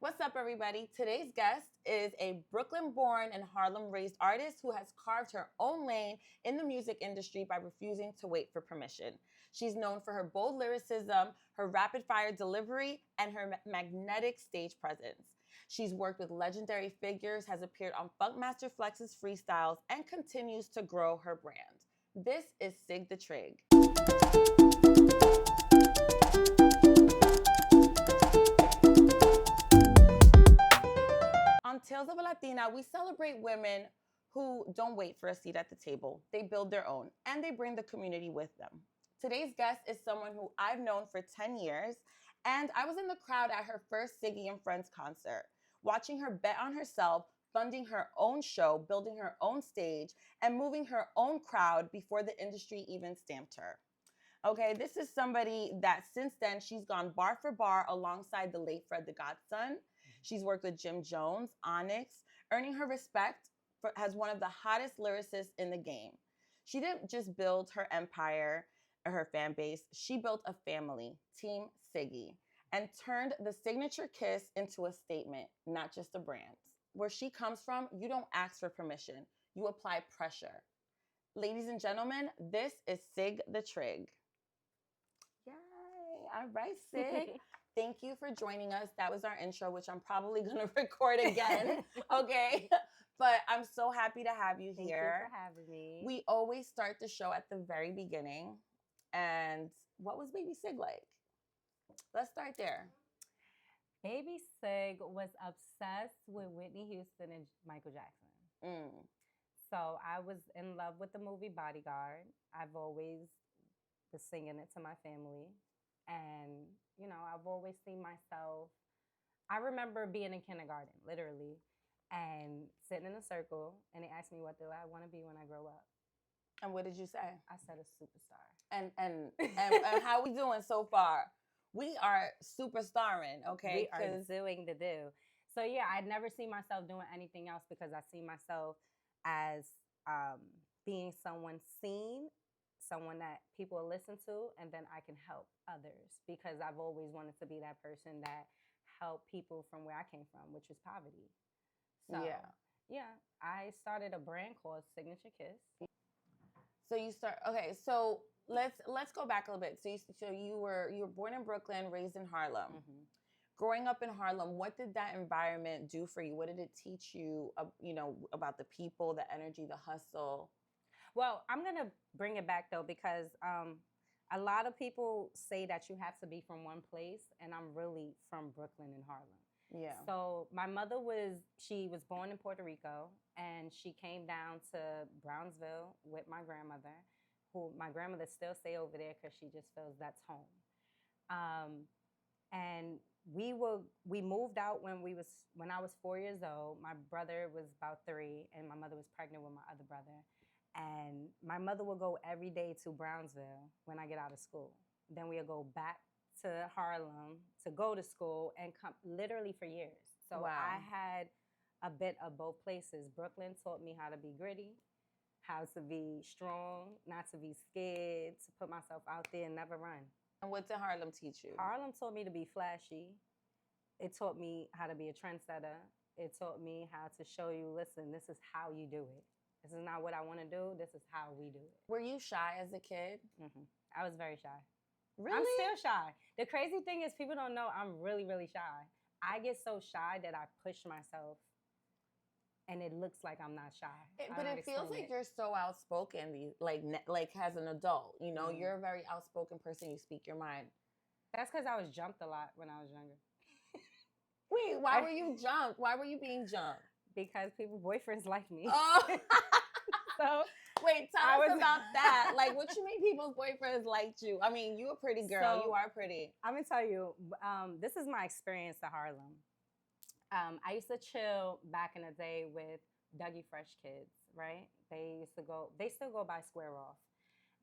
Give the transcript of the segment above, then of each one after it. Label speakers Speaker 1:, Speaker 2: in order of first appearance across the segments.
Speaker 1: What's up, everybody? Today's guest is a Brooklyn-born and Harlem-raised artist who has carved her own lane in the music industry by refusing to wait for permission. She's known for her bold lyricism, her rapid-fire delivery, and her magnetic stage presence. She's worked with legendary figures, has appeared on Funkmaster Flex's freestyles, and continues to grow her brand. This is Sigdatrig. On Tales of a Latina, we celebrate women who don't wait for a seat at the table. They build their own, and they bring the community with them. Today's guest is someone who I've known for 10 years, and I was in the crowd at her first Siggy and Friends concert, watching her bet on herself, funding her own show, building her own stage, and moving her own crowd before the industry even stamped her. Okay, this is somebody that since then she's gone bar for bar alongside the late Fred the Godson. She's worked with Jim Jones, Onyx, earning her respect as one of the hottest lyricists in the game. She didn't just build her empire or her fan base, she built a family, Team Siggy, and turned the signature kiss into a statement, not just a brand. Where she comes from, you don't ask for permission, you apply pressure. Ladies and gentlemen, this is Sigdatrig. Yay! All right, Sig. Thank you for joining us. That was our intro, which I'm probably going to record again. Okay. But I'm so happy to have you here.
Speaker 2: Thank you for having me.
Speaker 1: We always start the show at the very beginning. And what was Baby Sig like? Let's start there.
Speaker 2: Baby Sig was obsessed with Whitney Houston and Michael Jackson. So I was in love with the movie Bodyguard. I've always was singing it to my family. And, you know, I've always seen myself. I remember being in kindergarten, literally, and sitting in a circle, and they asked me, what do I want to be when I grow up?
Speaker 1: And what did you say?
Speaker 2: I said a superstar.
Speaker 1: And how we doing so far? We are superstarring, okay?
Speaker 2: We are doing the do. So, yeah, I'd never seen myself doing anything else because I see myself as being someone seen, someone that people will listen to, and then I can help others because I've always wanted to be that person that helped people from where I came from, which was poverty. So, yeah, I started a brand called Signature Kiss.
Speaker 1: So you start, okay, so let's go back a little bit. So you were born in Brooklyn, raised in Harlem.
Speaker 2: Mm-hmm.
Speaker 1: Growing up in Harlem, what did that environment do for you? What did it teach you, about the people, the energy, the hustle?
Speaker 2: Well, I'm going to bring it back, though, because a lot of people say that you have to be from one place, and I'm really from Brooklyn and Harlem.
Speaker 1: Yeah.
Speaker 2: So my mother was born in Puerto Rico, and she came down to Brownsville with my grandmother, who my grandmother still stay over there because she just feels that's home. And we moved out when I was 4 years old. My brother was about 3, and my mother was pregnant with my other brother. And my mother would go every day to Brownsville when I get out of school. Then we'll go back to Harlem to go to school and come literally for years. So
Speaker 1: wow.
Speaker 2: I had a bit of both places. Brooklyn taught me how to be gritty, how to be strong, not to be scared, to put myself out there and never run.
Speaker 1: And what did Harlem teach you?
Speaker 2: Harlem taught me to be flashy. It taught me how to be a trendsetter. It taught me how to show you, listen, this is how you do it. This is not what I want to do. This is how we do it.
Speaker 1: Were you shy as a kid?
Speaker 2: Mm-hmm. I was very shy.
Speaker 1: Really?
Speaker 2: I'm still shy. The crazy thing is people don't know I'm really, really shy. I get so shy that I push myself and it looks like I'm not shy.
Speaker 1: But it feels like you're so outspoken, like as an adult. You know, you're a very outspoken person. You speak your mind.
Speaker 2: That's because I was jumped a lot when I was younger.
Speaker 1: Wait, why were you jumped? Why were you being jumped?
Speaker 2: Because boyfriends like me.
Speaker 1: Oh.
Speaker 2: So
Speaker 1: wait, tell us about that. Like, what you mean people's boyfriends liked you? I mean, you're a pretty girl.
Speaker 2: So,
Speaker 1: you are pretty.
Speaker 2: I'm going to tell you, this is my experience at Harlem. I used to chill back in the day with Dougie Fresh kids, right? They still go by Square Off.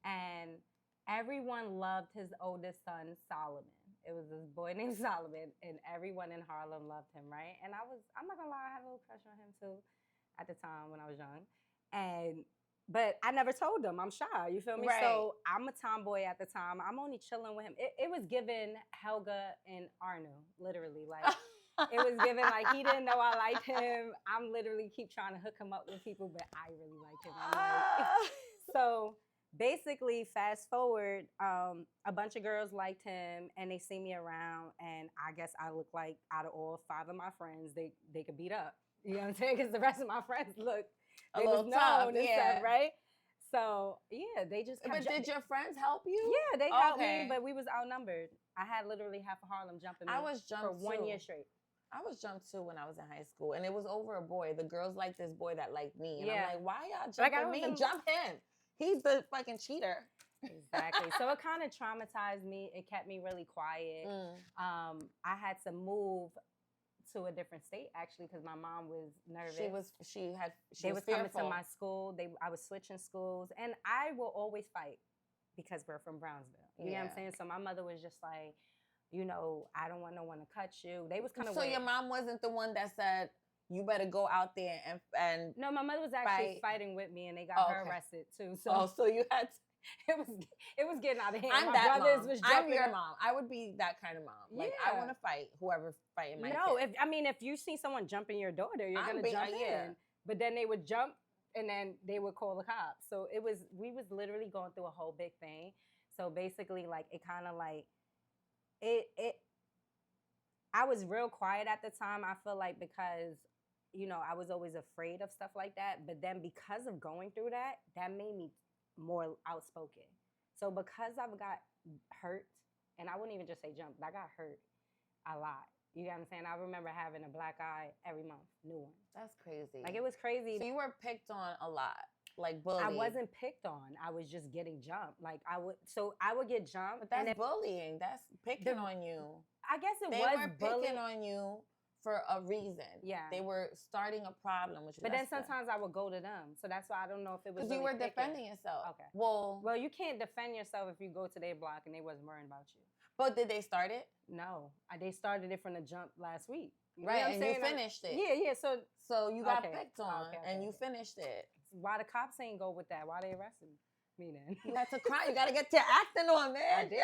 Speaker 2: And everyone loved his oldest son, Solomon. It was this boy named Solomon, and everyone in Harlem loved him, right? And I'm not gonna lie, I had a little crush on him too at the time when I was young. But I never told them I'm shy, you feel me?
Speaker 1: Right.
Speaker 2: So I'm a tomboy at the time. I'm only chilling with him. It was given Helga and Arnu, literally. Like, It was given like he didn't know I liked him. I'm literally keep trying to hook him up with people, but I really like him. I'm like, so basically, fast forward, a bunch of girls liked him, and they see me around, and I guess I look like out of all 5 of my friends, they could beat up. You know what I'm saying? Because the rest of my friends look
Speaker 1: A
Speaker 2: they
Speaker 1: little
Speaker 2: was
Speaker 1: tough,
Speaker 2: known and
Speaker 1: yeah.
Speaker 2: stuff, right? So yeah, they just kept
Speaker 1: But did your friends help you?
Speaker 2: yeah, they helped
Speaker 1: Okay.
Speaker 2: me, but we was outnumbered. I had literally half of Harlem jumping me
Speaker 1: I was jumped
Speaker 2: for 1 year
Speaker 1: too.
Speaker 2: straight.
Speaker 1: I was jumped too when I was in high school, and it was over a boy. The girls liked this boy that liked me, and
Speaker 2: Yeah.
Speaker 1: I'm like, why y'all
Speaker 2: Like,
Speaker 1: jumping
Speaker 2: I
Speaker 1: me?
Speaker 2: remember-
Speaker 1: Jump him. He's the fucking cheater.
Speaker 2: Exactly. So it kind of traumatized me. It kept me really quiet. I had to move to a different state actually because my mom was nervous.
Speaker 1: They was
Speaker 2: coming
Speaker 1: fearful.
Speaker 2: to my school. I was switching schools, and I will always fight because we're from Brownsville. You know what I'm saying? So my mother was just like, you know, I don't want no one to cut you. They was kind of
Speaker 1: so your mom wasn't the one that said you better go out there and
Speaker 2: no, my mother was actually fighting with me, and they got her arrested too. So
Speaker 1: you had to,
Speaker 2: it was getting out of hand.
Speaker 1: I'm
Speaker 2: My
Speaker 1: that
Speaker 2: brothers
Speaker 1: mom.
Speaker 2: was
Speaker 1: I'm
Speaker 2: jumping.
Speaker 1: your mom. I would be that kind of mom. Like I want to fight whoever fighting my kid.
Speaker 2: If you see someone jumping your daughter, you're gonna jump in. But then they would jump, and then they would call the cops. So we was literally going through a whole big thing. So basically, like it kind of like it. I was real quiet at the time. I feel like because I was always afraid of stuff like that. But then because of going through that, that made me more outspoken. So because I've got hurt, and I wouldn't even just say jumped, I got hurt a lot. You know what I'm saying? I remember having a black eye every month, new one.
Speaker 1: That's crazy.
Speaker 2: Like it was crazy.
Speaker 1: So you were picked on a lot, like bullied.
Speaker 2: I wasn't picked on. I was just getting jumped. Like I would get jumped.
Speaker 1: But that's bullying. That's picking on you.
Speaker 2: I guess
Speaker 1: they were picking on you for a reason.
Speaker 2: Yeah.
Speaker 1: They were starting a problem,
Speaker 2: but then sometimes I would go to them. So that's why I don't know if it was
Speaker 1: because you were defending yourself.
Speaker 2: Okay.
Speaker 1: Well,
Speaker 2: you can't defend yourself if you go to their block and they wasn't worrying about you.
Speaker 1: But did they start it?
Speaker 2: No. They started it from the jump last week.
Speaker 1: Right, and you finished it.
Speaker 2: Yeah.
Speaker 1: So you got picked on, and you finished it.
Speaker 2: Why the cops ain't go with that? Why they arrested me then?
Speaker 1: You got to cry. You got to get your acting on, man.
Speaker 2: I did.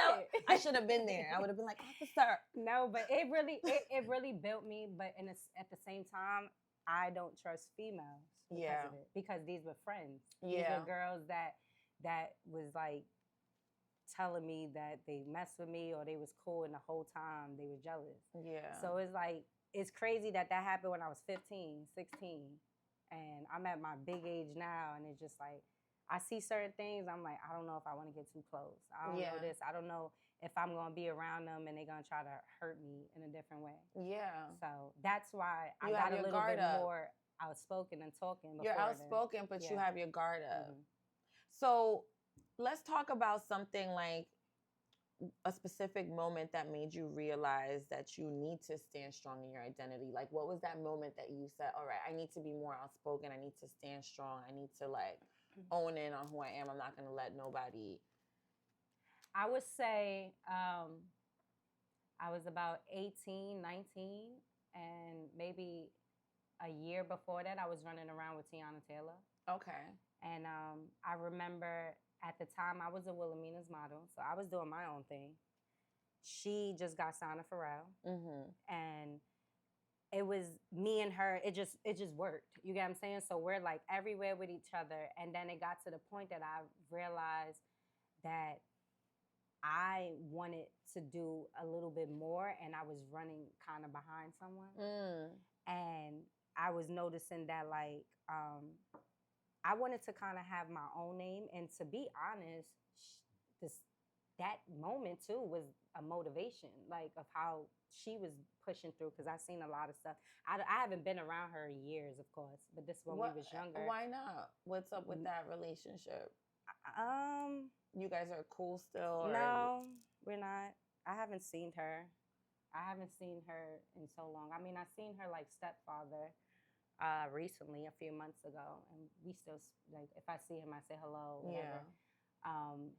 Speaker 1: I should have been there. I would have been like, officer.
Speaker 2: No, but it really built me. But at the same time, I don't trust females because of it. Because these were friends. These were girls that was like telling me that they messed with me or they was cool, and the whole time they were jealous.
Speaker 1: Yeah.
Speaker 2: So it's like, it's crazy that happened when I was 15, 16. And I'm at my big age now, and it's just like, I see certain things, I'm like, I don't know if I want to get too close. I don't know this. I don't know if I'm going to be around them and they're going to try to hurt me in a different way.
Speaker 1: Yeah.
Speaker 2: So that's why I got a little bit more outspoken and talking.
Speaker 1: You're outspoken, but you have your guard up.
Speaker 2: Mm-hmm.
Speaker 1: So let's talk about something like a specific moment that made you realize that you need to stand strong in your identity. Like, what was that moment that you said, all right, I need to be more outspoken. I need to stand strong. I need to own in on who I am. I'm not going to let nobody.
Speaker 2: I would say I was about 18, 19, and maybe a year before that, I was running around with Tiana Taylor.
Speaker 1: Okay.
Speaker 2: And I remember at the time I was a Wilhelmina's model, so I was doing my own thing. She just got signed to Pharrell, and it was me and her. It just worked. You get what I'm saying? So we're like everywhere with each other, and then it got to the point that I realized that I wanted to do a little bit more, and I was running kind of behind someone, and I was noticing that I wanted to kind of have my own name, and to be honest, that moment too was a motivation, of how she was pushing through, because I've seen a lot of stuff. I haven't been around her in years, of course, but this is when we was younger.
Speaker 1: Why not? What's up with that relationship? You guys are cool still?
Speaker 2: No, we're not. I haven't seen her. I haven't seen her in so long. I mean, I've seen her stepfather recently, a few months ago, and we still, if I see him, I say hello, whatever. Yeah.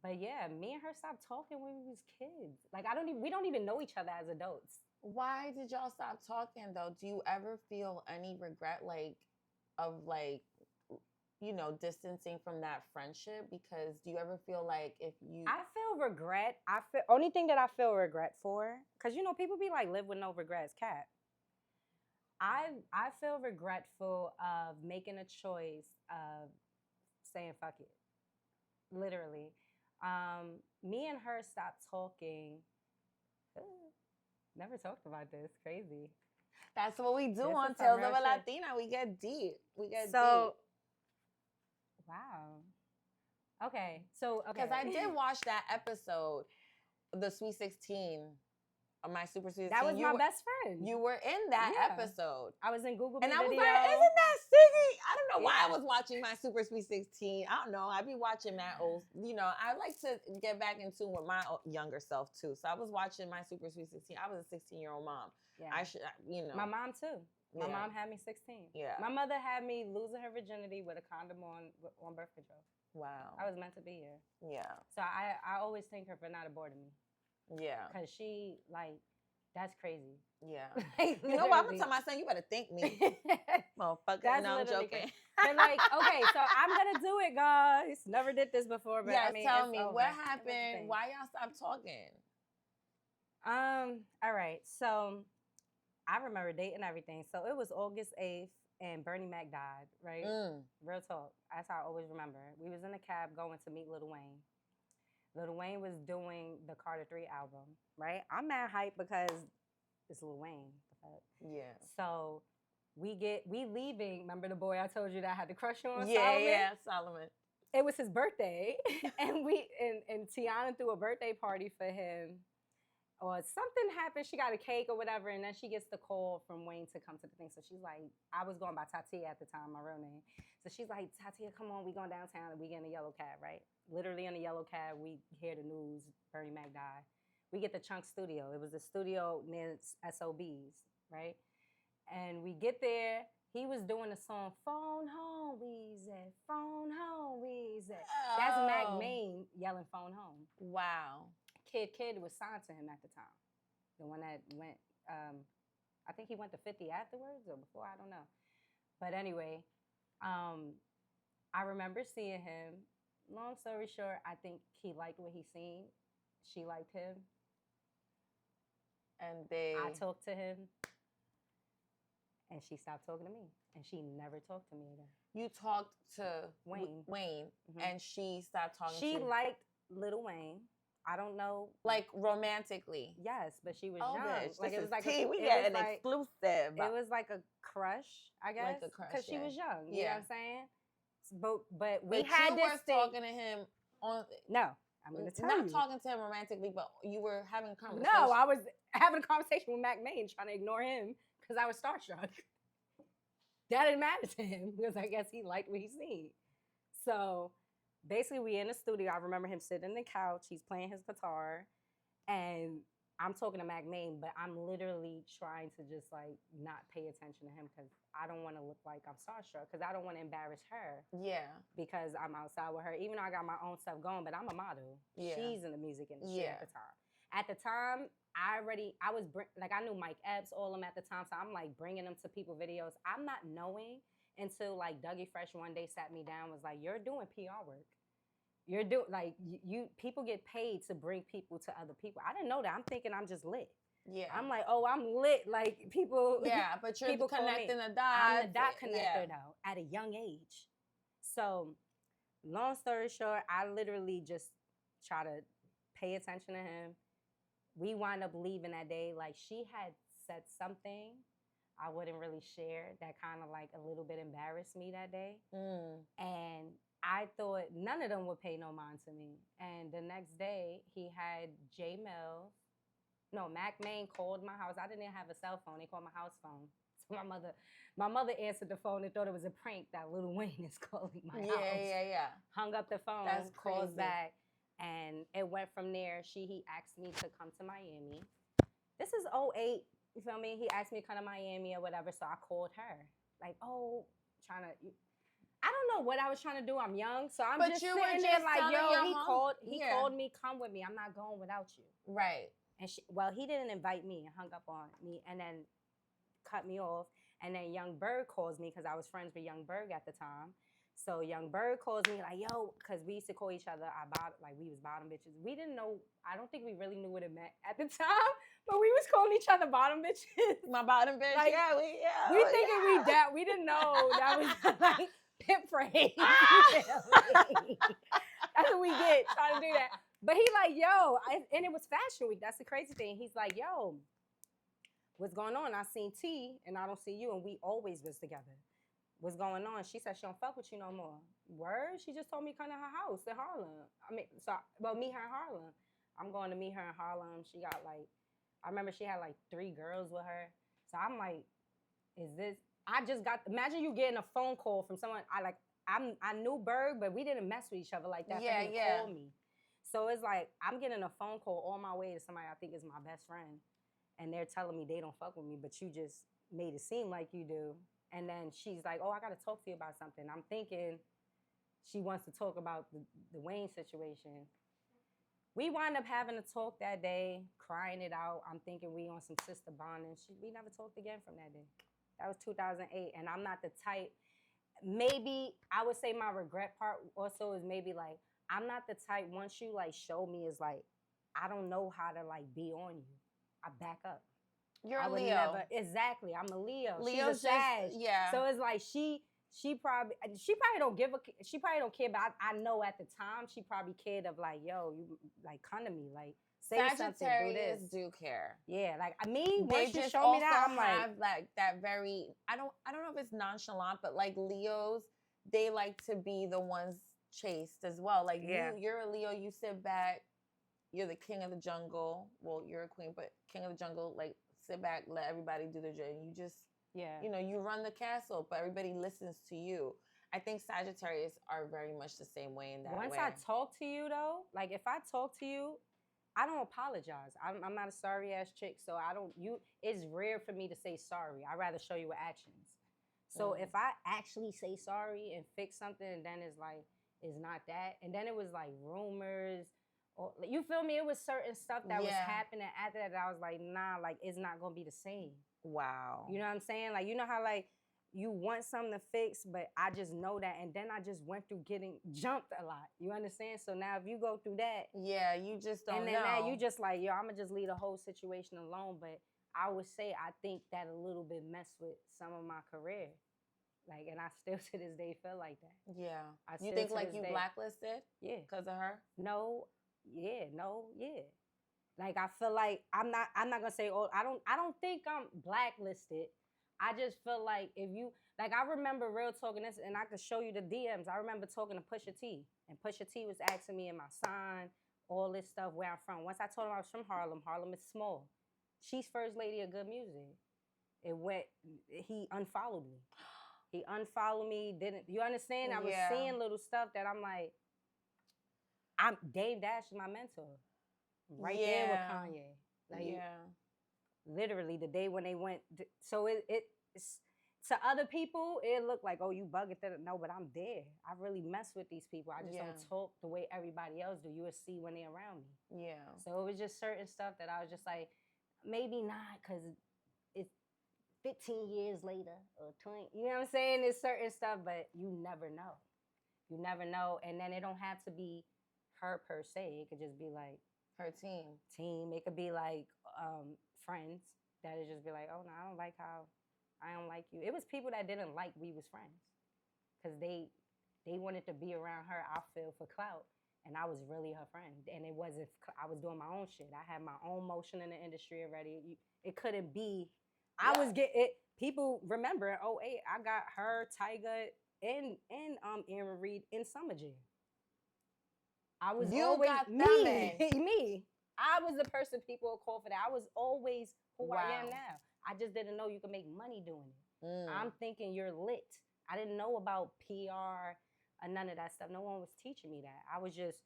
Speaker 2: But yeah, me and her stopped talking when we was kids. We don't even know each other as adults.
Speaker 1: Why did y'all stop talking though? Do you ever feel any regret of distancing from that friendship? Because do you ever feel like if you...
Speaker 2: I feel regret. Only thing that I feel regret for, because people be like, live with no regrets, Cat. I feel regretful of making a choice of saying fuck it. Literally. Me and her stopped talking. Never talked about this. Crazy.
Speaker 1: That's what we do
Speaker 2: This
Speaker 1: on
Speaker 2: is some
Speaker 1: Tales
Speaker 2: real
Speaker 1: of a
Speaker 2: shit.
Speaker 1: Latina. We get deep. We get
Speaker 2: So, wow. Okay. So, okay.
Speaker 1: Because I did watch that episode, the Sweet 16 of my Super Sweet 16.
Speaker 2: That was my best friend.
Speaker 1: You were in that
Speaker 2: Yeah.
Speaker 1: episode.
Speaker 2: I was in Google
Speaker 1: And I was
Speaker 2: video.
Speaker 1: like, isn't that sticky? I don't know why I
Speaker 2: Yeah.
Speaker 1: was watching my Super Sweet 16. I don't know. I be watching that old, I like to get back in tune with my younger self too. So I was watching my Super Sweet 16. I was a 16-year-old mom.
Speaker 2: Yeah.
Speaker 1: I should,
Speaker 2: My mom too. My
Speaker 1: Yeah.
Speaker 2: mom had me 16.
Speaker 1: Yeah.
Speaker 2: My mother had me losing her virginity with a condom on birth control.
Speaker 1: Wow.
Speaker 2: I was meant to be here.
Speaker 1: Yeah.
Speaker 2: So I always thank her for not aborting me.
Speaker 1: Yeah.
Speaker 2: Because she, like, that's crazy.
Speaker 1: Yeah.
Speaker 2: Like,
Speaker 1: You know what? I'm going to tell my son, you better thank me. Motherfucker.
Speaker 2: That's
Speaker 1: No, I'm
Speaker 2: literally
Speaker 1: joking.
Speaker 2: But like, okay, so I'm going to do it, guys. Never did this before, but
Speaker 1: Yes,
Speaker 2: I mean,
Speaker 1: tell
Speaker 2: it's
Speaker 1: me,
Speaker 2: over.
Speaker 1: what
Speaker 2: It was a
Speaker 1: happened?
Speaker 2: thing.
Speaker 1: Why y'all stopped talking?
Speaker 2: All right. So I remember dating everything. So it was August 8th and Bernie Mac died, right? Real talk. That's how I always remember. We was in a cab going to meet Lil Wayne. Lil Wayne was doing the Carter 3 album, right? I'm mad hype because it's Lil Wayne.
Speaker 1: Yeah.
Speaker 2: So we leaving. Remember the boy I told you that I had the crush on?
Speaker 1: Yeah,
Speaker 2: Solomon?
Speaker 1: yeah, Solomon.
Speaker 2: It was his birthday, and Tiana threw a birthday party for him. Or something happened, she got a cake or whatever, and then she gets the call from Wayne to come to the thing. So she's like, I was going by Tatia at the time, my real name. So she's like, Tatia, come on, we going downtown, and we get in a yellow cab, right? Literally in a yellow cab, we hear the news, Bernie Mac died. We get the Chunk studio. It was a studio near SOBs, right? And we get there, he was doing the song, Phone Home, Weezy, Phone Home, Weezy. That's Mac Main yelling Phone Home.
Speaker 1: Wow.
Speaker 2: Kid was signed to him at the time. The one that went, I think he went to 50 afterwards or before, I don't know. But anyway, I remember seeing him. Long story short, I think he liked what he seen. She liked him.
Speaker 1: And
Speaker 2: I talked to him. And she stopped talking to me. And she never talked to me again.
Speaker 1: You talked to
Speaker 2: Wayne.
Speaker 1: Mm-hmm. And she stopped talking to you?
Speaker 2: She liked Lil Wayne. I don't know.
Speaker 1: Like romantically?
Speaker 2: Yes, but she was
Speaker 1: young.
Speaker 2: Bitch, like
Speaker 1: this
Speaker 2: it was
Speaker 1: is
Speaker 2: like
Speaker 1: tea. We get an exclusive.
Speaker 2: It was like a crush, I guess.
Speaker 1: Like a crush,
Speaker 2: because she was young. You know what I'm saying? But we
Speaker 1: but
Speaker 2: had
Speaker 1: you
Speaker 2: this
Speaker 1: were
Speaker 2: thing.
Speaker 1: talking to him on.
Speaker 2: No, I'm going to tell
Speaker 1: not
Speaker 2: you.
Speaker 1: talking to him romantically, but you were having a conversation.
Speaker 2: No, I was having a conversation with Mac Main, trying to ignore him because I was starstruck. That didn't matter to him because I guess he liked what he seen. So basically, we in the studio. I remember him sitting on the couch. He's playing his guitar. And I'm talking to Mac Main, but I'm literally trying to just like not pay attention to him because I don't want to look like I'm starstruck because I don't want to embarrass her.
Speaker 1: Yeah.
Speaker 2: Because I'm outside with her, even though I got my own stuff going, but I'm a model. Yeah. She's in the music industry at the time. At the time, I knew Mike Epps, all of them at the time, so I'm like bringing them to people videos. I'm not knowing until like Dougie Fresh one day sat me down, was like, "You're doing PR work. You're doing like you people get paid to bring people to other people." I didn't know that. I'm thinking I'm just lit. Yeah. I'm like, oh, I'm lit. Like people. Yeah, but you're people connecting the dots. I'm the dot connector though, at a young age. So, long story short, I literally just try to pay attention to him. We wind up leaving that day. Like she had said something I wouldn't really share that kind of like a little bit embarrassed me that day. And I thought none of them would pay no mind to me. And the next day, he had Mac Main called my house. I didn't have a cell phone. They called my house phone. So my mother answered the phone and thought it was a prank that Lil Wayne is calling my house. Yeah. Hung up the phone, calls back, and it went from there. He asked me to come to Miami. This is 2008, you feel me? He asked me to come to Miami or whatever, so I called her. Like, I don't know what I was trying to do. I'm young, so I'm just sitting there like, yo, he called me, come with me. I'm not going without you. Right. And he didn't invite me and hung up on me and then cut me off. And then Young Berg calls me because I was friends with Young Berg at the time. So Young Bird calls me like, yo, because we used to call each other we was bottom bitches. We didn't know, I don't think we really knew what it meant at the time, but we was calling each other bottom bitches.
Speaker 1: My bottom bitch.
Speaker 2: Like, we thinking we that. We didn't know that was like pimp phrase. That's what we get trying to do that. But he like, yo, and it was Fashion Week. That's the crazy thing. He's like, yo, what's going on? I seen T and I don't see you, and we always was together. What's going on? She said she don't fuck with you no more. Word? She just told me come to her house in Harlem. Meet her in Harlem. I'm going to meet her in Harlem. She got I remember she had 3 girls with her. So I'm like, is this? Imagine you getting a phone call from someone I knew Berg, but we didn't mess with each other like that.
Speaker 1: Yeah, yeah.
Speaker 2: Call me. So it's like I'm getting a phone call on my way to somebody I think is my best friend, and they're telling me they don't fuck with me, but you just made it seem like you do. And then she's like, oh, I got to talk to you about something. I'm thinking she wants to talk about the Wayne situation. We wound up having a talk that day, crying it out. I'm thinking we on some sister bonding. We never talked again from that day. That was 2008, and I'm not the type. Maybe I would say my regret part also is maybe I'm not the type, once you show me is I don't know how to be on you. I back up.
Speaker 1: You're a Leo.
Speaker 2: Exactly. I'm a Leo.
Speaker 1: Leo's
Speaker 2: She's a Sag.
Speaker 1: yeah.
Speaker 2: So it's like she probably don't care, but I know at the time she probably cared of yo, you come to me, say something, do this.
Speaker 1: Do care.
Speaker 2: Yeah, once you
Speaker 1: just
Speaker 2: show me that, I'm
Speaker 1: have that very, I don't know if it's nonchalant, but Leos, they like to be the ones chased as well. You're a Leo, you sit back, you're the king of the jungle. Well, you're a queen, but king of the jungle, sit back, let everybody do their job. You just, you run the castle, but everybody listens to you. I think Sagittarius are very much the same way in that way.
Speaker 2: Once I talk to you, though, if I talk to you, I don't apologize. I'm not a sorry ass chick, so it's rare for me to say sorry. I'd rather show you with actions. So if I actually say sorry and fix something, and then it's not that, and then it was rumors. Or, you feel me? It was certain stuff that was happening after that I was like, nah, it's not gonna be the same.
Speaker 1: Wow.
Speaker 2: You know what I'm saying? You know how you want something to fix, but I just know that, and then I just went through getting jumped a lot. You understand? So now if you go through that,
Speaker 1: you just don't know.
Speaker 2: And then now you just yo, I'm gonna just leave the whole situation alone. But I would say I think that a little bit messed with some of my career. And I still to this day feel like that.
Speaker 1: Yeah. You think you blacklisted?
Speaker 2: Yeah.
Speaker 1: Because of her?
Speaker 2: No. Yeah. I feel like I'm not gonna say, oh, I don't think I'm blacklisted. I just feel like if you I remember real talking this, and I could show you the DMs. I remember talking to Pusha T, and Pusha T was asking me in my sign, all this stuff, where I'm from. Once I told him I was from Harlem. Harlem is small. She's first lady of good music. He unfollowed me. He unfollowed me. You understand? I was seeing little stuff that I'm like, Dave Dash is my mentor. Right there with Kanye. Literally the day when they went. So it's to other people, it looked like, oh, you bugging. No, but I'm there. I really mess with these people. I just don't talk the way everybody else do. You will see when they're around me.
Speaker 1: Yeah.
Speaker 2: So it was just certain stuff that I was just like, maybe not, because it's 15 years later or 20. You know what I'm saying? It's certain stuff, but you never know. You never know. And then it don't have to be her per se. It could just be
Speaker 1: her team.
Speaker 2: It could be friends that would just be like, oh no, I don't like you. It was people that didn't like we was friends because they wanted to be around her, I feel, for clout, and I was really her friend. And it wasn't. I was doing my own shit. I had my own motion in the industry already. It couldn't be. I was getting it. People remember. Oh, hey, I got her, Tyga, and Aaron Reed in Summer Jam. I was always me. I was the person people would call for that. I was always who I am now. I just didn't know you could make money doing it. I'm thinking you're lit. I didn't know about PR or none of that stuff. No one was teaching me that. I was just,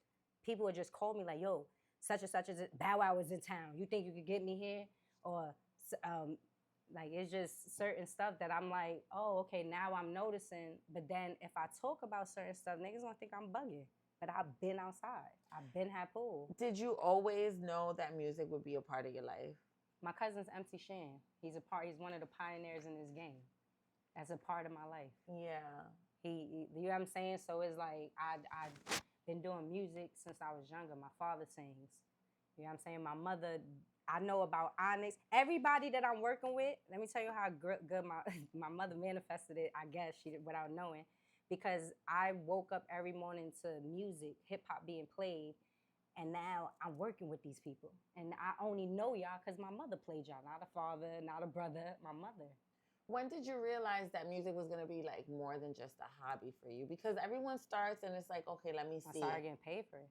Speaker 2: people would just call me like, yo, such and such is Bow Wow is in town. You think you could get me here? Or it's just certain stuff that I'm like, oh, okay, now I'm noticing. But then if I talk about certain stuff, niggas gonna think I'm bugging. But I've been outside. I've been had pool.
Speaker 1: Did you always know that music would be a part of your life?
Speaker 2: My cousin's MC Shan. He's one of the pioneers in this game. That's a part of my life.
Speaker 1: Yeah.
Speaker 2: You know what I'm saying? So it's like I've been doing music since I was younger. My father sings. You know what I'm saying? My mother, I know about Onyx. Everybody that I'm working with, let me tell you how good my mother manifested it, I guess, she did without knowing. Because I woke up every morning to music, hip hop being played, and now I'm working with these people. And I only know y'all because my mother played y'all, not a father, not a brother, my mother.
Speaker 1: When did you realize that music was gonna be like more than just a hobby for you? Because everyone starts and it's like, okay, let me see.
Speaker 2: I started getting paid for it.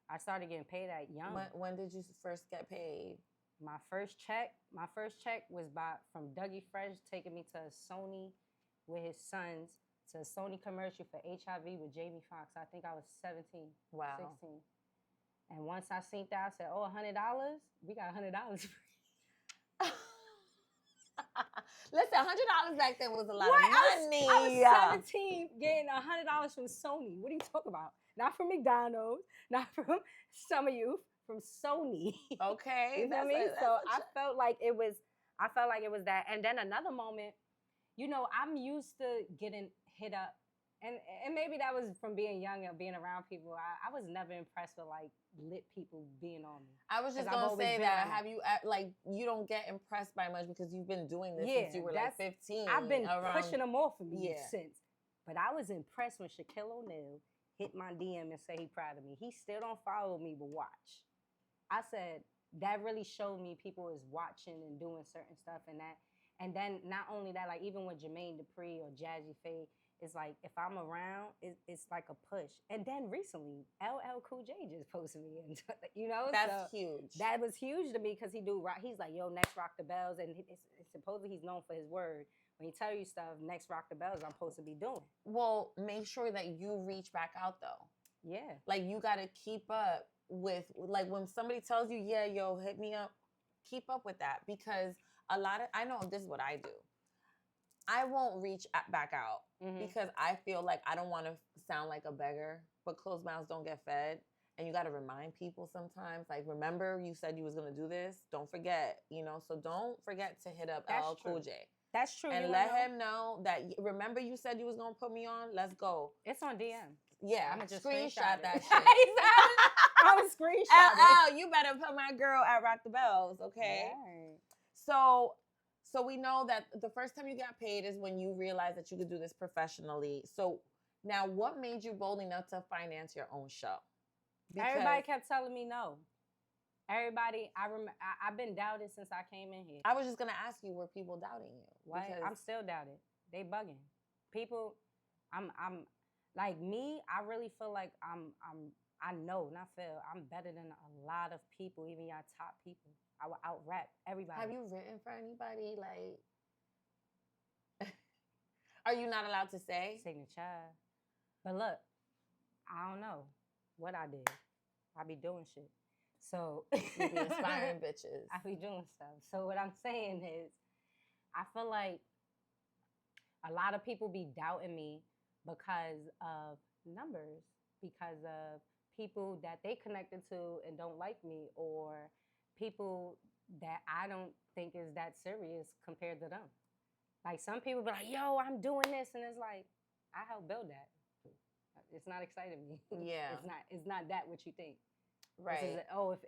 Speaker 2: I started getting paid at young.
Speaker 1: When did you first get paid?
Speaker 2: My first check was from Dougie Fresh taking me to Sony with his sons to a Sony commercial for HIV with Jamie Foxx. I think I was 17,
Speaker 1: Wow.
Speaker 2: 16. And once I seen that, I said, "Oh, $100? We got $100."
Speaker 1: Listen, $100 back then was a lot
Speaker 2: What?
Speaker 1: of money.
Speaker 2: I was 17 getting $100 from Sony. What are you talking about? Not from McDonald's, not from Summer Youth, from Sony.
Speaker 1: Okay.
Speaker 2: You feel me? So I felt like it was that. And then another moment, you know, I'm used to getting hit up. And maybe that was from being young and being around people. I was never impressed with like lit people being on me.
Speaker 1: I was just gonna say that. Have you like you don't get impressed by much because you've been doing this since you were like 15.
Speaker 2: I've been pushing them off of me since. But I was impressed when Shaquille O'Neal hit my DM and said he proud of me. He still don't follow me, but watch. I said that really showed me people is watching and doing certain stuff and then not only that, like even with Jermaine Dupri or Jazzy Faye. It's like if I'm around, it's like a push. And then recently, LL Cool J just posted me, and you know
Speaker 1: that's huge.
Speaker 2: That was huge to me because he's like, yo, next Rock the Bells, and it's supposedly he's known for his word. When he tell you stuff, next Rock the Bells, I'm supposed to be doing.
Speaker 1: Well, make sure that you reach back out though.
Speaker 2: Yeah,
Speaker 1: like you got to keep up with like when somebody tells you, yeah, yo, hit me up, keep up with that because I know this is what I do. I won't reach back out because I feel like I don't want to sound like a beggar, but closed mouths don't get fed. And you got to remind people sometimes, like, remember you said you was going to do this? Don't forget, you know? So don't forget to hit up LL Cool J.
Speaker 2: That's true.
Speaker 1: And let him know that, remember you said you was going to put me on? Let's go.
Speaker 2: It's on DM.
Speaker 1: Yeah.
Speaker 2: I'm going to just
Speaker 1: screenshot that shit.
Speaker 2: I'm going to screenshot
Speaker 1: LL, you better put my girl at Rock the Bells, okay?
Speaker 2: Right.
Speaker 1: So we know that the first time you got paid is when you realized that you could do this professionally. So now what made you bold enough to finance your own show?
Speaker 2: Because everybody kept telling me no. Everybody, I've been doubted since I came in here.
Speaker 1: I was just going to ask you, were people doubting you?
Speaker 2: Why? I'm still doubted. They bugging. People, I'm like me, I really feel like I know, not feel, I'm better than a lot of people, even y'all top people. I will out-rap everybody.
Speaker 1: Have you written for anybody? Like, are you not allowed to say?
Speaker 2: Signature. But look, I don't know what I did. I be doing shit. So
Speaker 1: you be inspiring bitches.
Speaker 2: I be doing stuff. So what I'm saying is, I feel like a lot of people be doubting me because of numbers, because of people that they connected to and don't like me, or people that I don't think is that serious compared to them. Like some people be like, yo, I'm doing this. And it's like, I helped build that. It's not exciting me.
Speaker 1: Yeah.
Speaker 2: It's not that what you think.
Speaker 1: Right.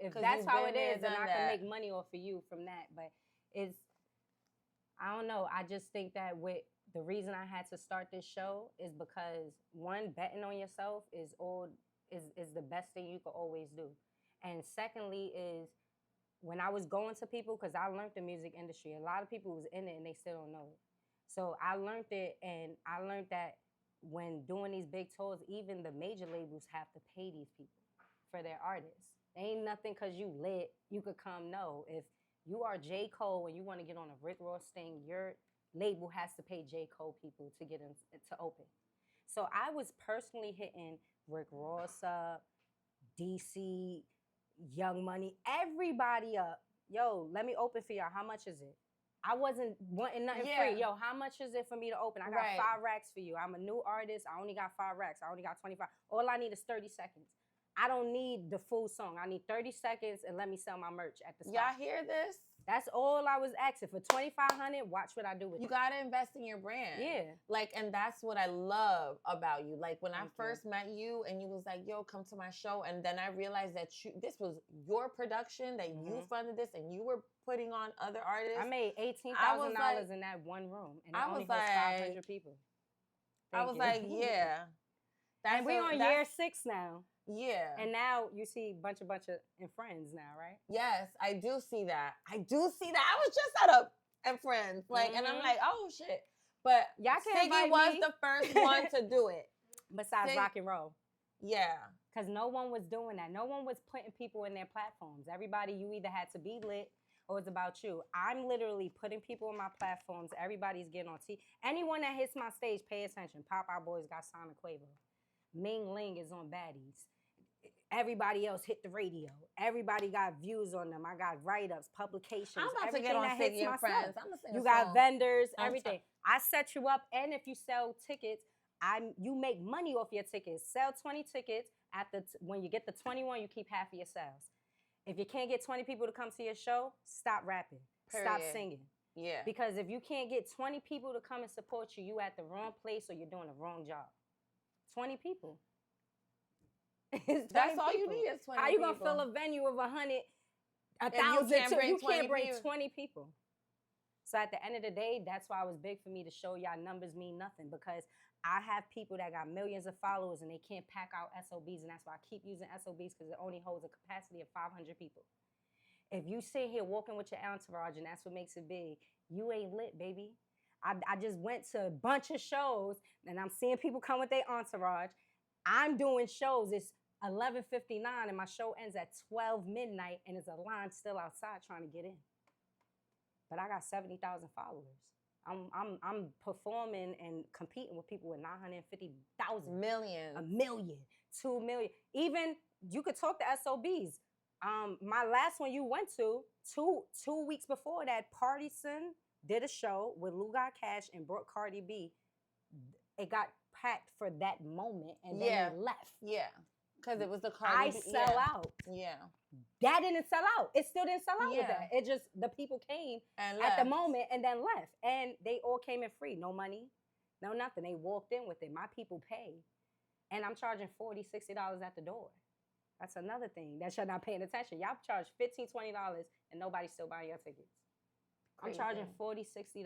Speaker 2: If that's how it is, then I can make money off of you from that. But I don't know. I just think that with the reason I had to start this show is because one, betting on yourself is the best thing you could always do. And secondly is when I was going to people, because I learned the music industry, a lot of people was in it and they still don't know it. So I learned it, and I learned that when doing these big tours, even the major labels have to pay these people for their artists. Ain't nothing because you lit, you could come. No, if you are J. Cole and you want to get on a Rick Ross thing, your label has to pay J. Cole people to get in, to open. So I was personally hitting Rick Ross up, DC, Young Money, everybody up. Yo, let me open for y'all. How much is it? I wasn't wanting nothing free. Yo, how much is it for me to open? I got 5 racks for you. I'm a new artist. I only got 5 racks. I only got 25. All I need is 30 seconds. I don't need the full song. I need 30 seconds and let me sell my merch at the spot.
Speaker 1: Y'all hear this?
Speaker 2: That's all I was asking for. 2,500. Watch what I do with
Speaker 1: You
Speaker 2: it.
Speaker 1: gotta invest in your brand.
Speaker 2: Yeah.
Speaker 1: Like, and that's what I love about you. Like when
Speaker 2: Thank
Speaker 1: I
Speaker 2: you.
Speaker 1: first met you and you was like, yo, come to my show. And then I realized that this was your production, that you funded this and you were putting on other artists.
Speaker 2: I made $18,000 in that one room. And it only holds 500 people.
Speaker 1: I was like, yeah.
Speaker 2: And we on year 6 now.
Speaker 1: Yeah.
Speaker 2: And now you see bunch of and friends now, right?
Speaker 1: Yes, I do see that. I was just at a and friends. Like, and I'm like, oh shit. But
Speaker 2: y'all can't
Speaker 1: Siggy was the first one to do it.
Speaker 2: Besides rock and roll.
Speaker 1: Yeah.
Speaker 2: Because no one was doing that. No one was putting people in their platforms. Everybody, you either had to be lit or it's about you. I'm literally putting people in my platforms. Everybody's getting on TV. Anyone that hits my stage, pay attention. Pop Out Boys got signed to Quavo. Ming Ling is on Baddies. Everybody else hit the radio. Everybody got views on them. I got write-ups, publications.
Speaker 1: I'm about
Speaker 2: everything
Speaker 1: to get on Siggy and Friends.
Speaker 2: I'm gonna sing you got vendors, everything. I set you up, and if you sell tickets, you make money off your tickets. Sell 20 tickets. When you get the 21, you keep half of your sales. If you can't get 20 people to come to your show, stop rapping. Period. Stop singing.
Speaker 1: Yeah.
Speaker 2: Because if you can't get 20 people to come and support you, you at the wrong place or you're doing the wrong job. 20 people.
Speaker 1: That's all you need is 20
Speaker 2: How you
Speaker 1: people.
Speaker 2: Gonna fill a venue of 100, 1,000? You can't bring 20 people. So at the end of the day, that's why it was big for me to show y'all numbers mean nothing, because I have people that got millions of followers and they can't pack out SOBs, and that's why I keep using SOBs, because it only holds a capacity of 500 people. If you sit here walking with your entourage and that's what makes it big, you ain't lit, baby. I just went to a bunch of shows and I'm seeing people come with their entourage. I'm doing shows. It's 11:59 and my show ends at 12 midnight and there's a line still outside trying to get in. But I got 70,000 followers. I'm performing and competing with people with 950,000.
Speaker 1: Millions.
Speaker 2: 1 million, 2 million. Even you could talk to SOBs. My last one you went to, two weeks before that, Partisan did a show with Lou Got Cash and brought Cardi B. It got packed for that moment and then they left.
Speaker 1: Yeah. Because it was the Cardi B.
Speaker 2: I sell out.
Speaker 1: Yeah.
Speaker 2: That didn't sell out. It still didn't sell out with that. It just, the people came and at the moment and then left. And they all came in free. No money, no nothing. They walked in with it. My people pay. And I'm charging $40, $60 at the door. That's another thing that you're not paying attention. Y'all charge $15, $20 and nobody's still buying your tickets. Crazy. I'm charging $40, $60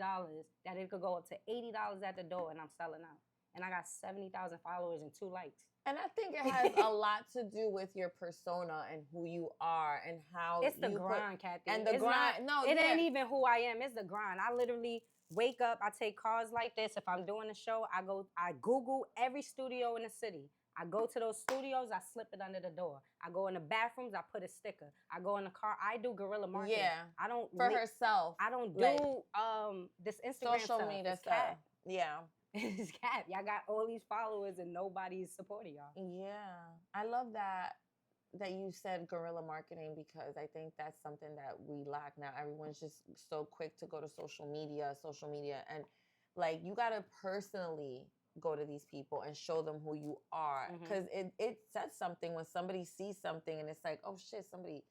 Speaker 2: that it could go up to $80 at the door and I'm selling out. And I got 70,000 followers and 2 likes.
Speaker 1: And I think it has a lot to do with your persona and who you are and how
Speaker 2: it's the grind, Kathy.
Speaker 1: And the grind.
Speaker 2: It ain't even who I am. It's the grind. I literally wake up. I take cars like this. If I'm doing a show, I Google every studio in the city. I go to those studios, I slip it under the door. I go in the bathrooms, I put a sticker. I go in the car, I do guerrilla marketing.
Speaker 1: Yeah.
Speaker 2: I don't
Speaker 1: for herself.
Speaker 2: I don't do this Instagram
Speaker 1: social media stuff. Yeah.
Speaker 2: It's cap. Y'all got all these followers and nobody's supporting y'all.
Speaker 1: Yeah. I love that you said guerrilla marketing, because I think that's something that we lack now. Everyone's just so quick to go to social media, and like you gotta personally go to these people and show them who you are, because it says something when somebody sees something and it's like, oh shit, somebody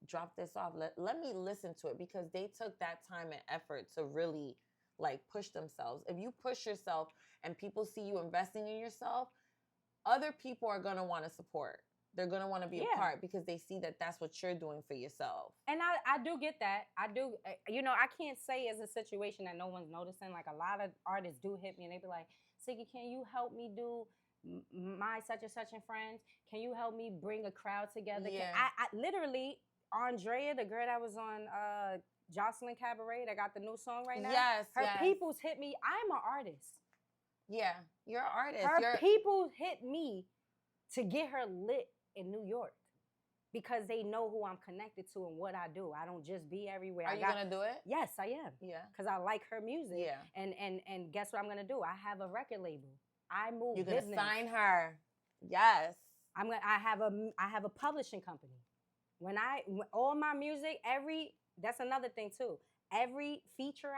Speaker 1: dropped this off. Let me listen to it, because they took that time and effort to really like push themselves. If you push yourself and people see you investing in yourself, other people are gonna want to support. They're gonna want to be a part, because they see that that's what you're doing for yourself.
Speaker 2: And I do get that. I do. You know, I can't say it's a situation that no one's noticing. Like a lot of artists do hit me and they be like, Siggy, can you help me do my such and such and friends? Can you help me bring a crowd together?
Speaker 1: Yeah.
Speaker 2: I literally, Andrea, the girl that was on Jocelyn Cabaret, that got the new song right now.
Speaker 1: Yes.
Speaker 2: Her peoples hit me. I'm an artist.
Speaker 1: Yeah, you're an artist.
Speaker 2: Her people hit me to get her lit in New York, because they know who I'm connected to and what I do. I don't just be everywhere.
Speaker 1: Are you gonna do it?
Speaker 2: Yes, I am.
Speaker 1: Yeah.
Speaker 2: Because I like her music.
Speaker 1: Yeah.
Speaker 2: And guess what I'm gonna do? I have a record label. I move
Speaker 1: You're
Speaker 2: business.
Speaker 1: gonna sign her. Yes.
Speaker 2: I have a publishing company. When all my music, that's another thing too. Every feature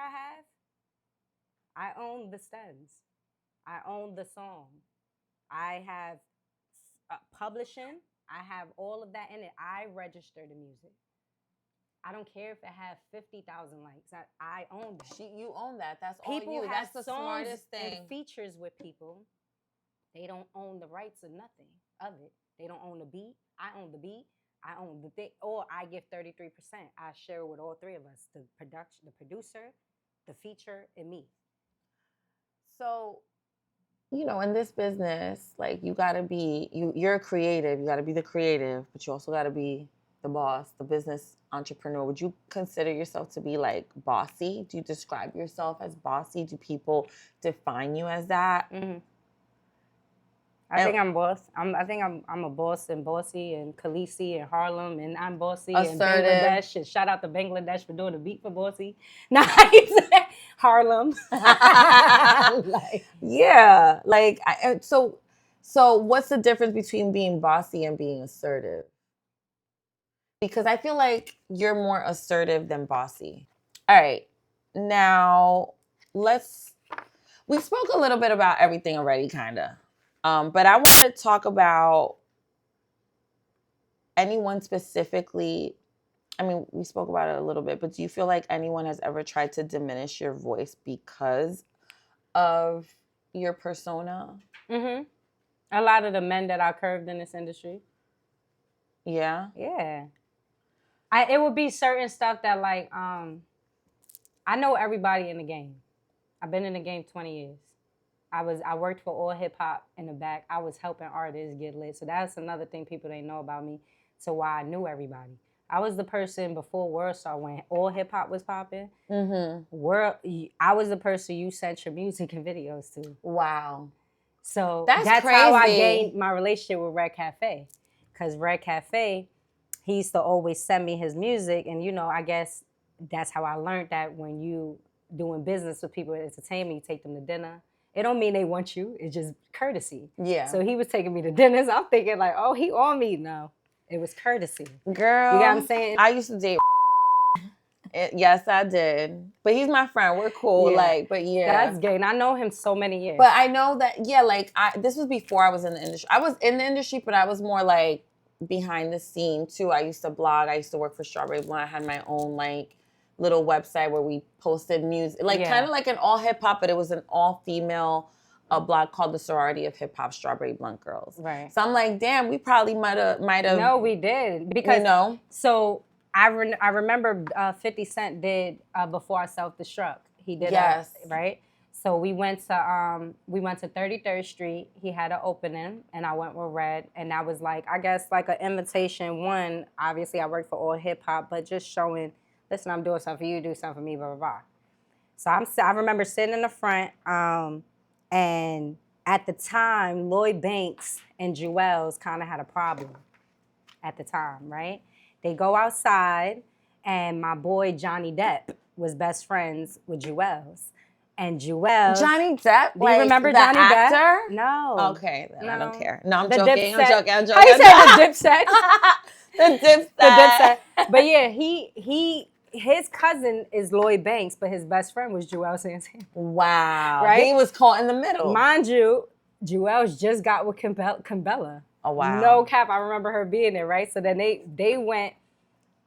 Speaker 2: I own the stems. I own the song. I have publishing. I have all of that in it. I register the music. I don't care if it had 50,000 likes. I own that.
Speaker 1: You own that. That's
Speaker 2: People
Speaker 1: all you.
Speaker 2: have
Speaker 1: That's the
Speaker 2: songs
Speaker 1: smartest thing.
Speaker 2: and features with people. They don't own the rights of nothing of it. They don't own the beat. I own the beat. I own the thing, or I give 33%. I share with all three of us: the producer, the feature, and me.
Speaker 1: So, in this business, like you gotta be you're a creative. You gotta be the creative, but you also gotta be the boss, the business entrepreneur. Would you consider yourself to be like bossy? Do you describe yourself as bossy? Do people define you as that?
Speaker 2: Mm-hmm. I think I'm boss. I think I'm a boss and bossy and Khaleesi and Harlem, and I'm bossy and Bangladesh. And shout out to Bangladesh for doing the beat for bossy. Nice. Harlem.
Speaker 1: Yeah. So what's the difference between being bossy and being assertive? Because I feel like you're more assertive than bossy. All right. Now, we spoke a little bit about everything already, kind of. But I want to talk about anyone specifically. I mean, we spoke about it a little bit, but do you feel like anyone has ever tried to diminish your voice because of your persona?
Speaker 2: Mm-hmm. A lot of the men that I curved in this industry.
Speaker 1: Yeah?
Speaker 2: Yeah. It would be certain stuff that like, I know everybody in the game. I've been in the game 20 years. I worked for all hip hop in the back. I was helping artists get lit. So that's another thing people didn't know about me. So why I knew everybody. I was the person before World Star when all hip hop was popping. Mm-hmm. I was the person you sent your music and videos to.
Speaker 1: Wow.
Speaker 2: So that's how I gained my relationship with Red Cafe. Because Red Cafe, he used to always send me his music. And, I guess that's how I learned that when you doing business with people at entertainment, you take them to dinner. It don't mean they want you. It's just courtesy. Yeah. So he was taking me to dinners. I'm thinking like, oh, he on me. No, it was courtesy.
Speaker 1: Girl.
Speaker 2: You got what I'm saying?
Speaker 1: I used to date. Yes, I did. But he's my friend. We're cool. Yeah. But yeah.
Speaker 2: That's gay. And I know him so many years.
Speaker 1: But I know that, this was before I was in the industry. I was in the industry, but I was more like behind the scene too. I used to blog. I used to work for Strawberry Blonde. I had my own little website where we posted music, kind of like an all hip hop, but it was an all female blog called the Sorority of Hip Hop Strawberry Blunt Girls. Right. So I'm like, damn, we probably might have.
Speaker 2: No, we did because So I remember 50 Cent did Before I Self Destruct. He did right. So we went to 33rd Street. He had an opening, and I went with Red, and that was I guess an invitation. One, obviously, I worked for all hip hop, but just showing. Listen, I'm doing something for you, do something for me, blah, blah, blah. So I remember sitting in the front, and at the time, Lloyd Banks and Jewels kind of had a problem at the time, right? They go outside, and my boy Johnny Depp was best friends with Jewels. And Jewels...
Speaker 1: Johnny Depp?
Speaker 2: Do you remember the Johnny
Speaker 1: actor?
Speaker 2: Depp? No.
Speaker 1: Okay, then I don't care. No, I'm joking.
Speaker 2: How you say the Dipset?
Speaker 1: The Dipset.
Speaker 2: But yeah, his cousin is Lloyd Banks, but his best friend was Joel Santana.
Speaker 1: Wow. Right? He was caught in the middle.
Speaker 2: Mind you, Joel's just got with Kimbella.
Speaker 1: Oh, wow.
Speaker 2: No cap. I remember her being there, right? So then they went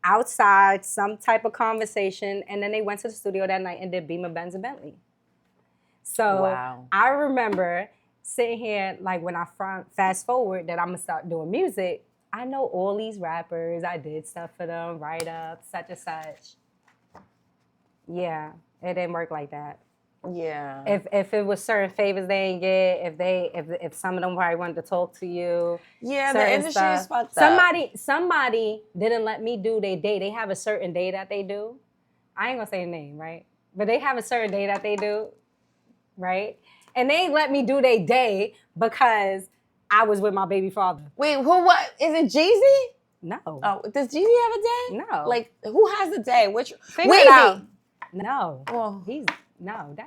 Speaker 2: outside, some type of conversation, and then they went to the studio that night and did Beamer, Benz, and Bentley. So I remember sitting here, when I fast forward that I'm going to start doing music, I know all these rappers. I did stuff for them, write-ups, such and such. Yeah, it didn't work like that.
Speaker 1: Yeah.
Speaker 2: If it was certain favors they didn't get, if some of them probably wanted to talk to you.
Speaker 1: Yeah, the industry is fucked up.
Speaker 2: Somebody didn't let me do their day. They have a certain day that they do. I ain't gonna say the name, right? But they have a certain day that they do, right? And they ain't let me do their day because I was with my baby father.
Speaker 1: Wait, what? Is it Jeezy?
Speaker 2: No.
Speaker 1: Oh, does Jeezy have a day?
Speaker 2: No.
Speaker 1: Who has a day?
Speaker 2: Figure it out. No.
Speaker 1: Well,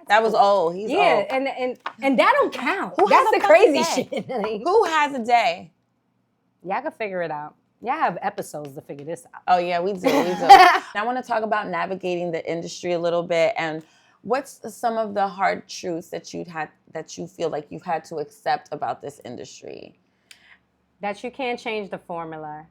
Speaker 2: that
Speaker 1: was old. He's old.
Speaker 2: Yeah, and that don't count. That's the crazy shit.
Speaker 1: Who has a day?
Speaker 2: Y'all can figure it out. Y'all have episodes to figure this out.
Speaker 1: Oh yeah, we do. I want to talk about navigating the industry a little bit, and what's some of the hard truths that you feel like you've had to accept about this industry?
Speaker 2: That you can't change the formula.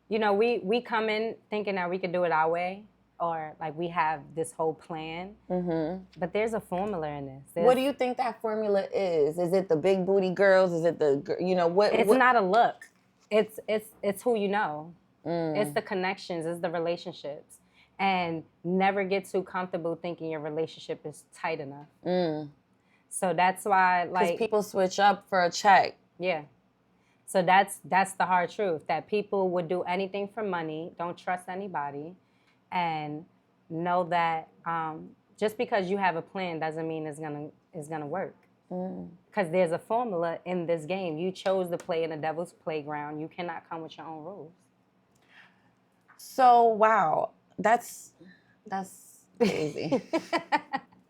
Speaker 2: you know, we come in thinking that we could do it our way, or like we have this whole plan. Mm-hmm. But there's a formula in this.
Speaker 1: What do you think that formula is? Is it the big booty girls? Is it the, you know, what?
Speaker 2: It's
Speaker 1: what?
Speaker 2: not a look. It's who you know. It's the connections. It's the relationships. And never get too comfortable thinking your relationship is tight enough. So that's why, like,
Speaker 1: because people switch up for a check.
Speaker 2: Yeah. So that's the hard truth, that people would do anything for money, don't trust anybody, and know that just because you have a plan doesn't mean it's gonna work. Because there's a formula in this game. You chose to play in the devil's playground. You cannot come with your own rules.
Speaker 1: So wow, that's crazy.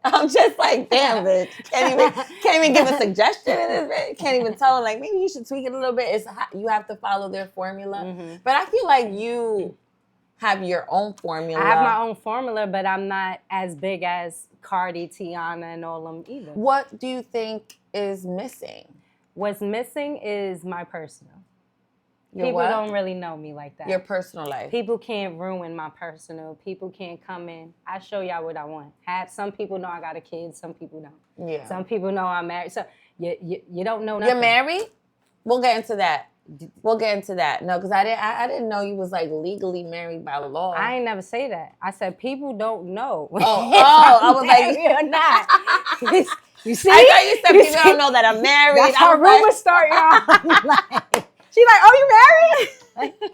Speaker 1: I'm just like, damn, bitch. Can't even give a suggestion in this bitch. Can't even tell them, like, maybe you should tweak it a little bit. You have to follow their formula. Mm-hmm. But I feel like you have your own formula.
Speaker 2: I have my own formula, but I'm not as big as Cardi, Tiana, and all them either.
Speaker 1: What do you think is missing?
Speaker 2: What's missing is my personal. People don't really know me like that.
Speaker 1: Your personal life.
Speaker 2: People can't ruin my personal. People can't come in. I show y'all what I want. Some people know I got a kid. Some people don't. Yeah. Some people know I'm married. So you don't know nothing.
Speaker 1: You're married? We'll get into that. No, because I didn't know you was like legally married by law.
Speaker 2: I ain't never say that. I said people don't know.
Speaker 1: I was like,
Speaker 2: you're not. You see?
Speaker 1: I thought you said people don't know that I'm married.
Speaker 2: That's how rumors start, y'all. She's like, oh, you married?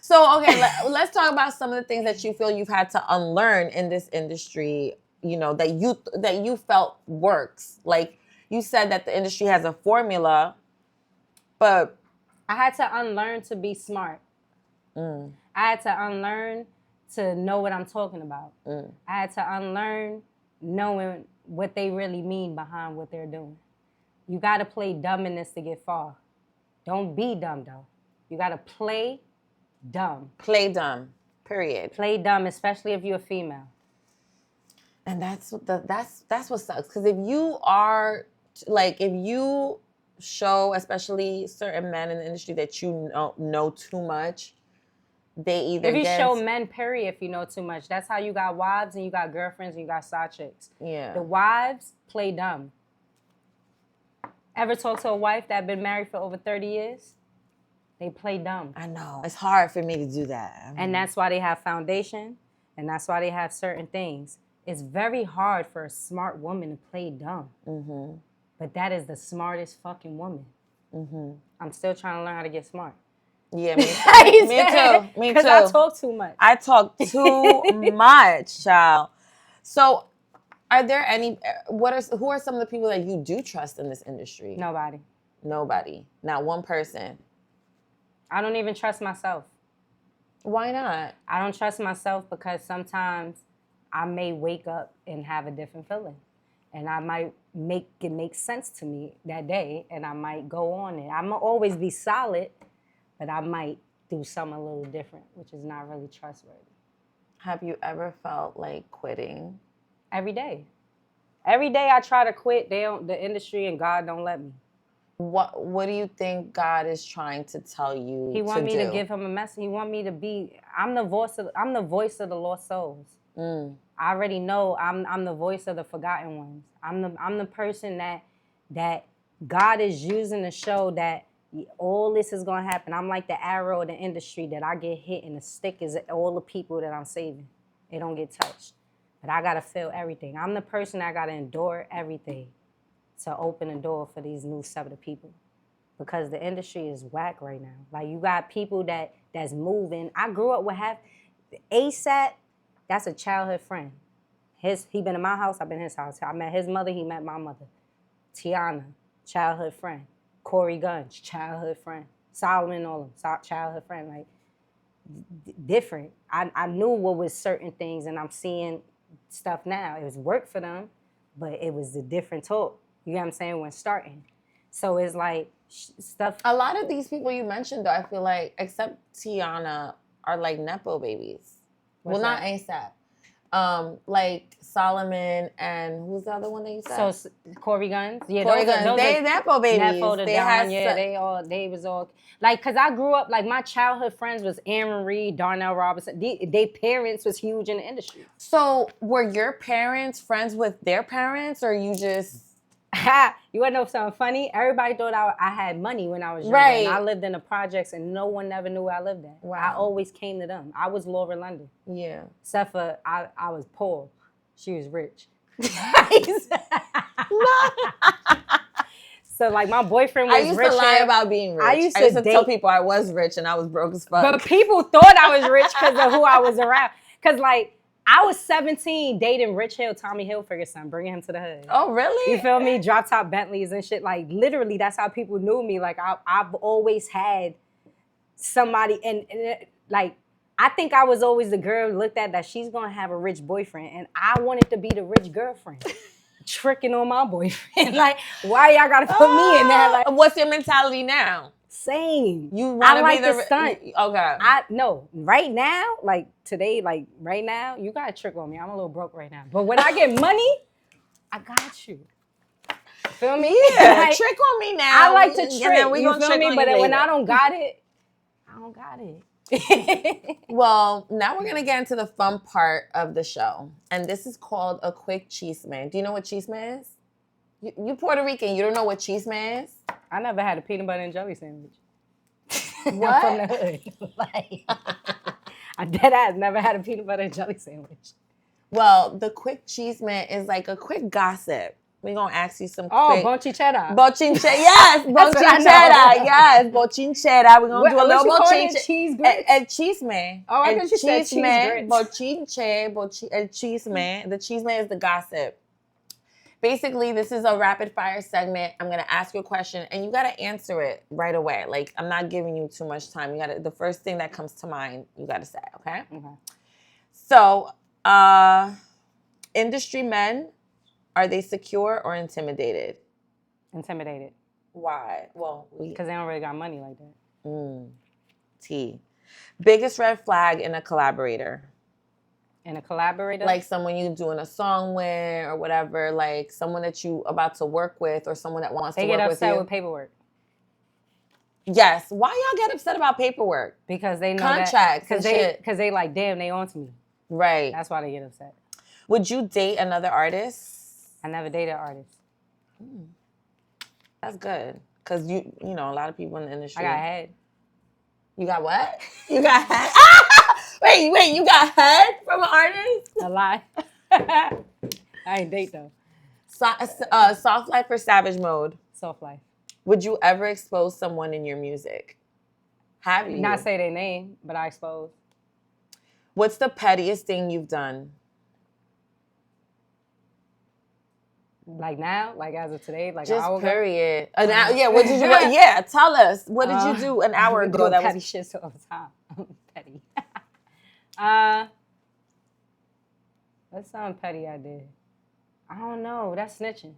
Speaker 1: So, okay, let's talk about some of the things that you feel you've had to unlearn in this industry, you know, that you felt works. Like, you said that the industry has a formula, but...
Speaker 2: I had to unlearn to be smart. I had to unlearn to know what I'm talking about. I had to unlearn knowing what they really mean behind what they're doing. You got to play dumb in this to get far. Don't be dumb, though. You got to play dumb.
Speaker 1: Play dumb, period.
Speaker 2: Play dumb, especially if you're a female.
Speaker 1: And that's what sucks. Because if you are, like, if you show, especially certain men in the industry, that you know too much, they either
Speaker 2: if you show men, period, if you know too much. That's how you got wives and you got girlfriends and you got side chicks.
Speaker 1: Yeah.
Speaker 2: The wives play dumb. Ever talk to a wife that been married for over 30 years? They play dumb.
Speaker 1: I know. It's hard for me to do that.
Speaker 2: And that's why they have foundation, and that's why they have certain things. It's very hard for a smart woman to play dumb. Mm-hmm. But that is the smartest fucking woman. Mm-hmm. I'm still trying to learn how to get smart.
Speaker 1: Yeah, me too.
Speaker 2: Because I talk too much.
Speaker 1: I talk too much, child. So... are there any, who are some of the people that you do trust in this industry?
Speaker 2: Nobody.
Speaker 1: Not one person.
Speaker 2: I don't even trust myself.
Speaker 1: Why not?
Speaker 2: I don't trust myself because sometimes I may wake up and have a different feeling. And I might make it make sense to me that day, and I might go on it. I'm going to always be solid, but I might do something a little different, which is not really trustworthy.
Speaker 1: Have you ever felt like quitting?
Speaker 2: Every day. Every day I try to quit, the industry and God don't let me.
Speaker 1: What do you think God is trying to tell you?
Speaker 2: He want me to give him a message. He want me to be. I'm the voice of the lost souls. I already know I'm the voice of the forgotten ones. I'm the person that God is using to show that all this is gonna happen. I'm like the arrow of the industry that I get hit, and the stick is all the people that I'm saving. They don't get touched. But I gotta feel everything. I'm the person that gotta endure everything to open the door for these new set of people. Because the industry is whack right now. Like, you got people that's moving. I grew up with ASAP, that's a childhood friend. He been in my house, I've been in his house. I met his mother, he met my mother. Tiana, childhood friend. Corey Guns, childhood friend. Solomon, all of them, childhood friend. Like, different. I knew what was certain things, and I'm seeing stuff now. It was work for them, but it was a different talk. You know what I'm saying? When starting. So it's like stuff.
Speaker 1: A lot of these people you mentioned, though, I feel like, except Tiana, are like Nepo babies. Not ASAP. like Solomon and who's the other one that you said?
Speaker 2: So Corey Guns, yeah,
Speaker 1: Corey Guns. They Nepo babies.
Speaker 2: Nepo the
Speaker 1: They
Speaker 2: Don,
Speaker 1: had
Speaker 2: yeah, they was all like, cause I grew up like my childhood friends was Aaron Reed, Darnell Robinson. They parents was huge in the industry.
Speaker 1: So were your parents friends with their parents, or you just?
Speaker 2: You want to know something funny? Everybody thought I had money when I was younger.
Speaker 1: Right.
Speaker 2: And I lived in the projects and no one never knew where I lived at.
Speaker 1: Wow.
Speaker 2: I always came to them. I was Laura London.
Speaker 1: Yeah.
Speaker 2: Except for I was poor. She was rich. So like my boyfriend was rich.
Speaker 1: I used to lie about being rich. I used to tell people I was rich and I was broke as fuck.
Speaker 2: But people thought I was rich because of who I was around. Because like I was 17 dating Rich Hill, Tommy Hilfiger son, bringing him to the hood.
Speaker 1: Oh, really?
Speaker 2: You feel me? Drop top Bentleys and shit. Like literally, that's how people knew me. Like I've always had somebody, and like I think I was always the girl looked at that she's gonna have a rich boyfriend, and I wanted to be the rich girlfriend, tricking on my boyfriend. Like, why y'all gotta put me in that? Like,
Speaker 1: what's your mentality now?
Speaker 2: Same.
Speaker 1: You want to
Speaker 2: like
Speaker 1: be the
Speaker 2: stunt.
Speaker 1: Okay.
Speaker 2: No, right now, like today, like right now, you gotta trick on me. I'm a little broke right now, but when I get money, I got you. Feel me?
Speaker 1: Yeah,
Speaker 2: like,
Speaker 1: trick on me now.
Speaker 2: I like to trick.
Speaker 1: And then we
Speaker 2: you
Speaker 1: gonna
Speaker 2: feel
Speaker 1: trick
Speaker 2: me?
Speaker 1: on
Speaker 2: But
Speaker 1: you
Speaker 2: when
Speaker 1: later.
Speaker 2: I don't got it, I don't got it.
Speaker 1: Well, now we're gonna get into the fun part of the show, and this is called a quick chisme. Do you know what chisme is? You Puerto Rican, you don't know what chisme is?
Speaker 2: I never had a peanut butter and jelly sandwich.
Speaker 1: What?
Speaker 2: From the hood. Like, I dead ass never had a peanut butter and jelly sandwich.
Speaker 1: Well, the quick chisme is like a quick gossip. We're gonna ask you some quick...
Speaker 2: bonchinchera.
Speaker 1: Bonchinchera, yes, bonchinchera, yes, bonchinchera. We're gonna do a little bonchinchera.
Speaker 2: Cheese grits?
Speaker 1: El chisme.
Speaker 2: Oh, I thought you said cheese grits.
Speaker 1: Bochinche, el chisme. The chisme is the gossip. Basically, this is a rapid fire segment. I'm gonna ask you a question, and you gotta answer it right away. Like, I'm not giving you too much time. You gotta, the first thing that comes to mind, you gotta say, okay?
Speaker 2: Okay.
Speaker 1: So, industry men, are they secure or intimidated?
Speaker 2: Intimidated.
Speaker 1: Why? Well,
Speaker 2: because they don't really got money like that.
Speaker 1: T. Biggest red flag in a collaborator.
Speaker 2: In a collaborator?
Speaker 1: Like someone you doing a song with or whatever, like someone that you about to work with or someone that wants to work with you.
Speaker 2: They get upset with paperwork.
Speaker 1: Yes. Why y'all get upset about paperwork?
Speaker 2: Because they know
Speaker 1: contracts
Speaker 2: that. Because they like, damn, they on to me.
Speaker 1: Right.
Speaker 2: That's why they get upset.
Speaker 1: Would you date another artist?
Speaker 2: I never dated artists.
Speaker 1: That's good. Because you know, a lot of people in the industry.
Speaker 2: I got head.
Speaker 1: You got what? You got head? Wait, you got head from an artist?
Speaker 2: A lie. I ain't date though.
Speaker 1: Soft life or savage mode?
Speaker 2: Soft life.
Speaker 1: Would you ever expose someone in your music? Have you?
Speaker 2: Not say their name, but I expose.
Speaker 1: What's the pettiest thing you've done?
Speaker 2: Like now? Like as of today? Like
Speaker 1: just
Speaker 2: an hour
Speaker 1: period. An hour, yeah, what did you yeah, tell us. What did you do an hour ago that
Speaker 2: petty
Speaker 1: was
Speaker 2: shit all the time. Petty. What's something petty I did? I don't know. That's snitching.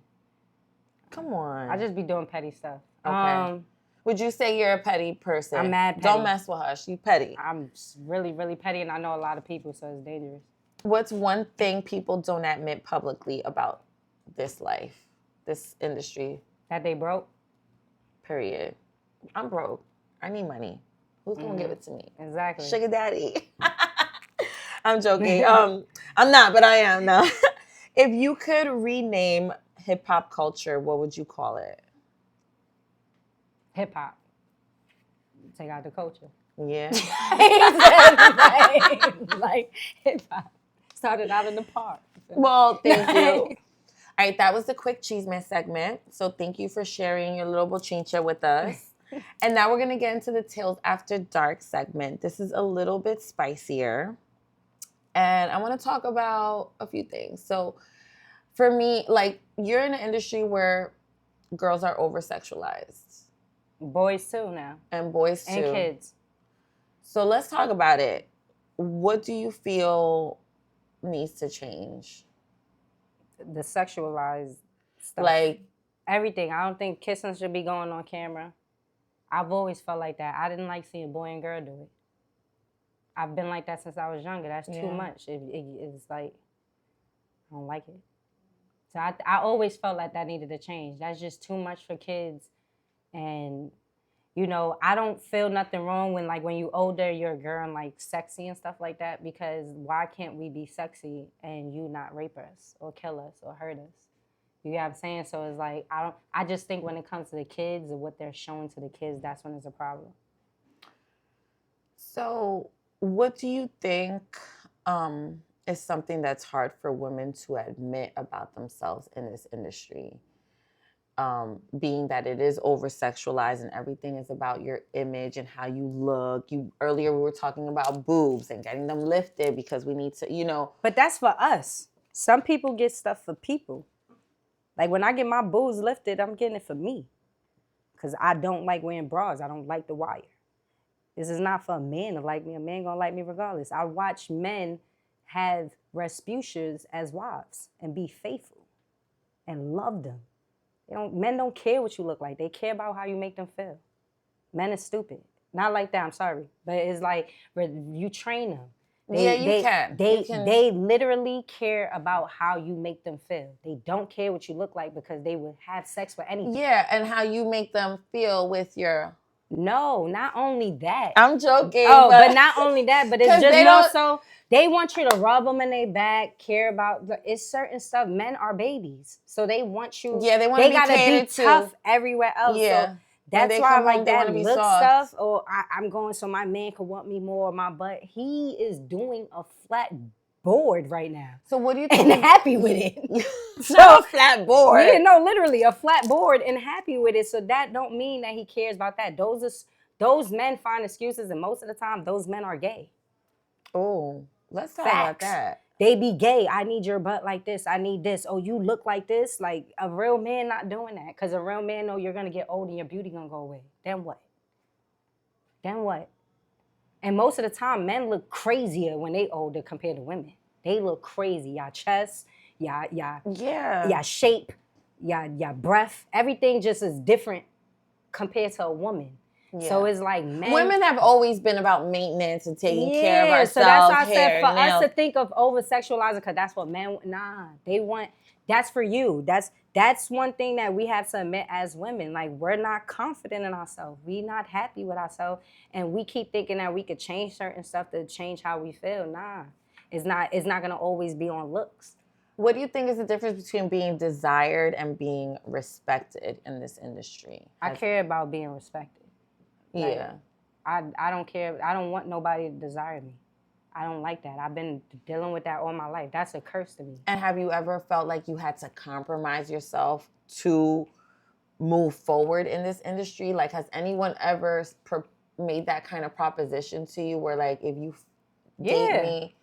Speaker 1: Come on.
Speaker 2: I just be doing petty stuff.
Speaker 1: Okay. Would you say you're a petty person?
Speaker 2: I'm mad petty.
Speaker 1: Don't mess with her. She petty.
Speaker 2: I'm really, really petty, and I know a lot of people, so it's dangerous.
Speaker 1: What's one thing people don't admit publicly about this life, this industry?
Speaker 2: That they broke?
Speaker 1: Period. I'm broke. I need money. Who's going to give it to me?
Speaker 2: Exactly.
Speaker 1: Sugar daddy. I'm joking. I'm not, but I am now. If you could rename hip-hop culture, what would you call it?
Speaker 2: Hip-hop. Take out the culture.
Speaker 1: Yeah.
Speaker 2: like hip-hop. Started out in the park.
Speaker 1: Well, thank you. All right, that was the quick chisme segment. So thank you for sharing your little bochincha with us. And now we're going to get into the Tales After Dark segment. This is a little bit spicier. And I want to talk about a few things. So for me, like, you're in an industry where girls are over-sexualized.
Speaker 2: Boys too now.
Speaker 1: And boys too.
Speaker 2: And kids.
Speaker 1: So let's talk about it. What do you feel needs to change?
Speaker 2: The sexualized stuff.
Speaker 1: Like
Speaker 2: everything. I don't think kissing should be going on camera. I've always felt like that. I didn't like seeing boy and girl do it. I've been like that since I was younger. That's too much. It's like, I don't like it. So I always felt like that needed to change. That's just too much for kids. And, you know, I don't feel nothing wrong when, like, when you older, you're a girl and, like, sexy and stuff like that, because why can't we be sexy and you not rape us or kill us or hurt us? You get what I'm saying? So it's like, I just think when it comes to the kids and what they're showing to the kids, that's when it's a problem.
Speaker 1: So what do you think is something that's hard for women to admit about themselves in this industry? Being that it is over-sexualized and everything is about your image and how you look. Earlier we were talking about boobs and getting them lifted because we need to, you know.
Speaker 2: But that's for us. Some people get stuff for people. Like when I get my boobs lifted, I'm getting it for me. Because I don't like wearing bras. I don't like the wire. This is not for a man to like me. A man gonna like me regardless. I watch men have Rasputians as wives and be faithful and love them. Men don't care what you look like. They care about how you make them feel. Men are stupid. Not like that, I'm sorry. But it's like you train them.
Speaker 1: You can.
Speaker 2: They literally care about how you make them feel. They don't care what you look like because they would have sex with anything.
Speaker 1: Yeah, and how you make them feel with your...
Speaker 2: No, not only that.
Speaker 1: I'm joking.
Speaker 2: Oh, but not only that, but it's just more so they want you to rub them in their back, care about it's certain stuff. Men are babies, so they want you.
Speaker 1: Yeah, they want to be
Speaker 2: gotta
Speaker 1: catered
Speaker 2: be tough everywhere else.
Speaker 1: Yeah.
Speaker 2: So that's why I like that look stuff. Or I'm going so my man could want me more. My butt. He is doing a flat board right now.
Speaker 1: So what do you think?
Speaker 2: And happy with it.
Speaker 1: So a flat board.
Speaker 2: Yeah, no, literally a flat board and happy with it. So that don't mean that he cares about that. Those men find excuses, and most of the time, those men are gay.
Speaker 1: Oh, let's talk about that.
Speaker 2: They be gay. I need your butt like this. I need this. Oh, you look like this. Like a real man not doing that, because a real man know you're gonna get old and your beauty gonna go away. Then what? And most of the time, men look crazier when they older compared to women. They look crazy. Y'all chest, y'all shape, y'all breath. Everything just is different compared to a woman. Yeah. So it's like
Speaker 1: women have always been about maintenance and taking care of ourselves.
Speaker 2: So that's why I said for us to think of over-sexualizing, because that's what men, they want. That's for you. That's one thing that we have to admit as women. Like, we're not confident in ourselves. We're not happy with ourselves. And we keep thinking that we could change certain stuff to change how we feel. Nah, it's not going to always be on looks.
Speaker 1: What do you think is the difference between being desired and being respected in this industry?
Speaker 2: I care about being respected.
Speaker 1: Yeah.
Speaker 2: I don't care. I don't want nobody to desire me. I don't like that. I've been dealing with that all my life. That's a curse to me.
Speaker 1: And have you ever felt like you had to compromise yourself to move forward in this industry? Like, has anyone ever made that kind of proposition to you where, like, if you date me?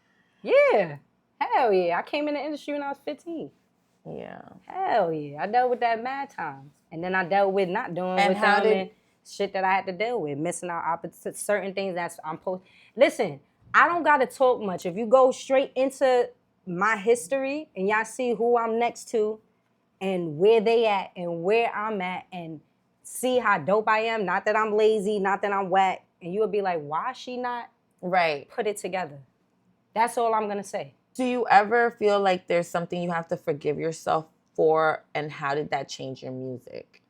Speaker 2: Yeah. Hell yeah. I came in the industry when I was 15.
Speaker 1: Yeah.
Speaker 2: Hell yeah. I dealt with that mad times. And then I dealt with not doing with them and shit that I had to deal with. Missing out opposite certain things Listen, I don't got to talk much. If you go straight into my history and y'all see who I'm next to and where they at and where I'm at and see how dope I am, not that I'm lazy, not that I'm whack, and you'll be like, why is she not put it together? That's all I'm going to say.
Speaker 1: Do you ever feel like there's something you have to forgive yourself for, and how did that change your music?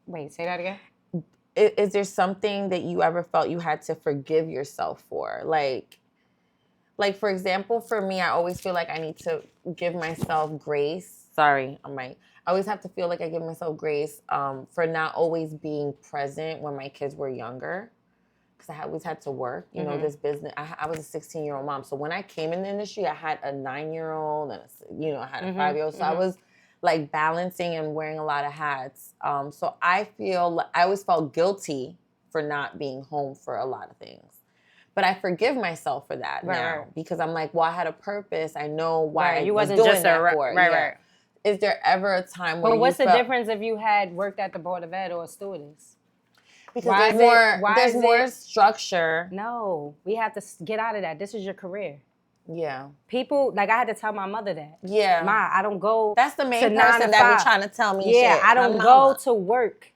Speaker 2: Wait, say that again?
Speaker 1: Is there something that you ever felt you had to forgive yourself for? Like for example, for me, I always feel like I need to give myself grace. Sorry, I always have to feel like I give myself grace for not always being present when my kids were younger. Because I always had to work, you know, this business. I was a 16-year-old mom. So when I came in the industry, I had a 9-year-old and, I had a 5-year-old. So I was like balancing and wearing a lot of hats. So I always felt guilty for not being home for a lot of things. But I forgive myself for that now because I'm like, well, I had a purpose. I know why I was doing that for.
Speaker 2: Right.
Speaker 1: Is there ever a time where
Speaker 2: what's the difference if you had worked at the Board of Ed or a stewardess?
Speaker 1: Because there's more structure.
Speaker 2: No, we have to get out of that. This is your career.
Speaker 1: Yeah.
Speaker 2: People, like I had to tell my mother that.
Speaker 1: Yeah.
Speaker 2: Ma, I don't go
Speaker 1: That's the main person that be trying to tell me shit.
Speaker 2: I don't go to work.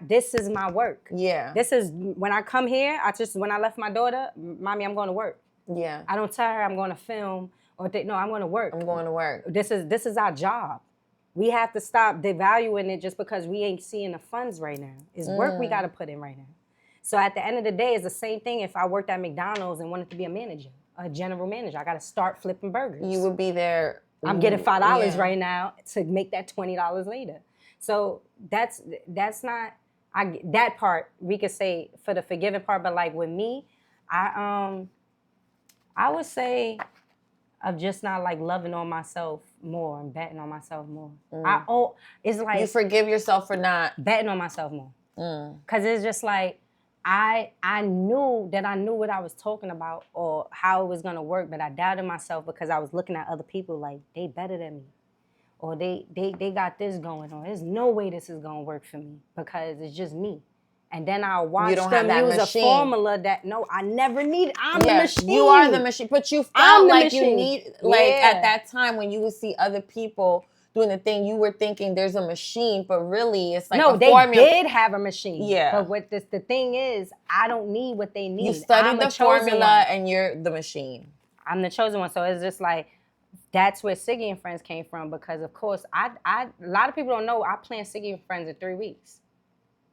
Speaker 2: This is my work.
Speaker 1: Yeah.
Speaker 2: This is, when I come here, when I left my daughter, Mommy, I'm going to work.
Speaker 1: Yeah.
Speaker 2: I don't tell her I'm going to film or no, I'm going to work.
Speaker 1: I'm going to work.
Speaker 2: This is our job. We have to stop devaluing it just because we ain't seeing the funds right now. It's work we got to put in right now. So at the end of the day, it's the same thing if I worked at McDonald's and wanted to be a manager, a general manager. I got to start flipping burgers.
Speaker 1: You would be there.
Speaker 2: I'm getting $5 right now to make that $20 later. So that's not, that part we could say for the forgiving part, but like with me, I would say of just not like loving on myself more and betting on myself more. It's like
Speaker 1: you forgive yourself for not
Speaker 2: betting on myself more. Cause it's just like I knew that I knew what I was talking about or how it was gonna work, but I doubted myself because I was looking at other people like they better than me. Or they got this going on. There's no way this is gonna work for me because it's just me. And then I watched them use a formula that I never need. I'm the machine.
Speaker 1: You are the machine, but you felt like you need at that time when you would see other people doing the thing, you were thinking there's a machine, but really it's like
Speaker 2: no, they did have a machine.
Speaker 1: Yeah.
Speaker 2: But what the thing is, I don't need what they need.
Speaker 1: You studied the formula and you're the machine.
Speaker 2: I'm the chosen one. So it's just like, that's where Siggy and Friends came from because, of course, a lot of people don't know I planned Siggy and Friends in 3 weeks.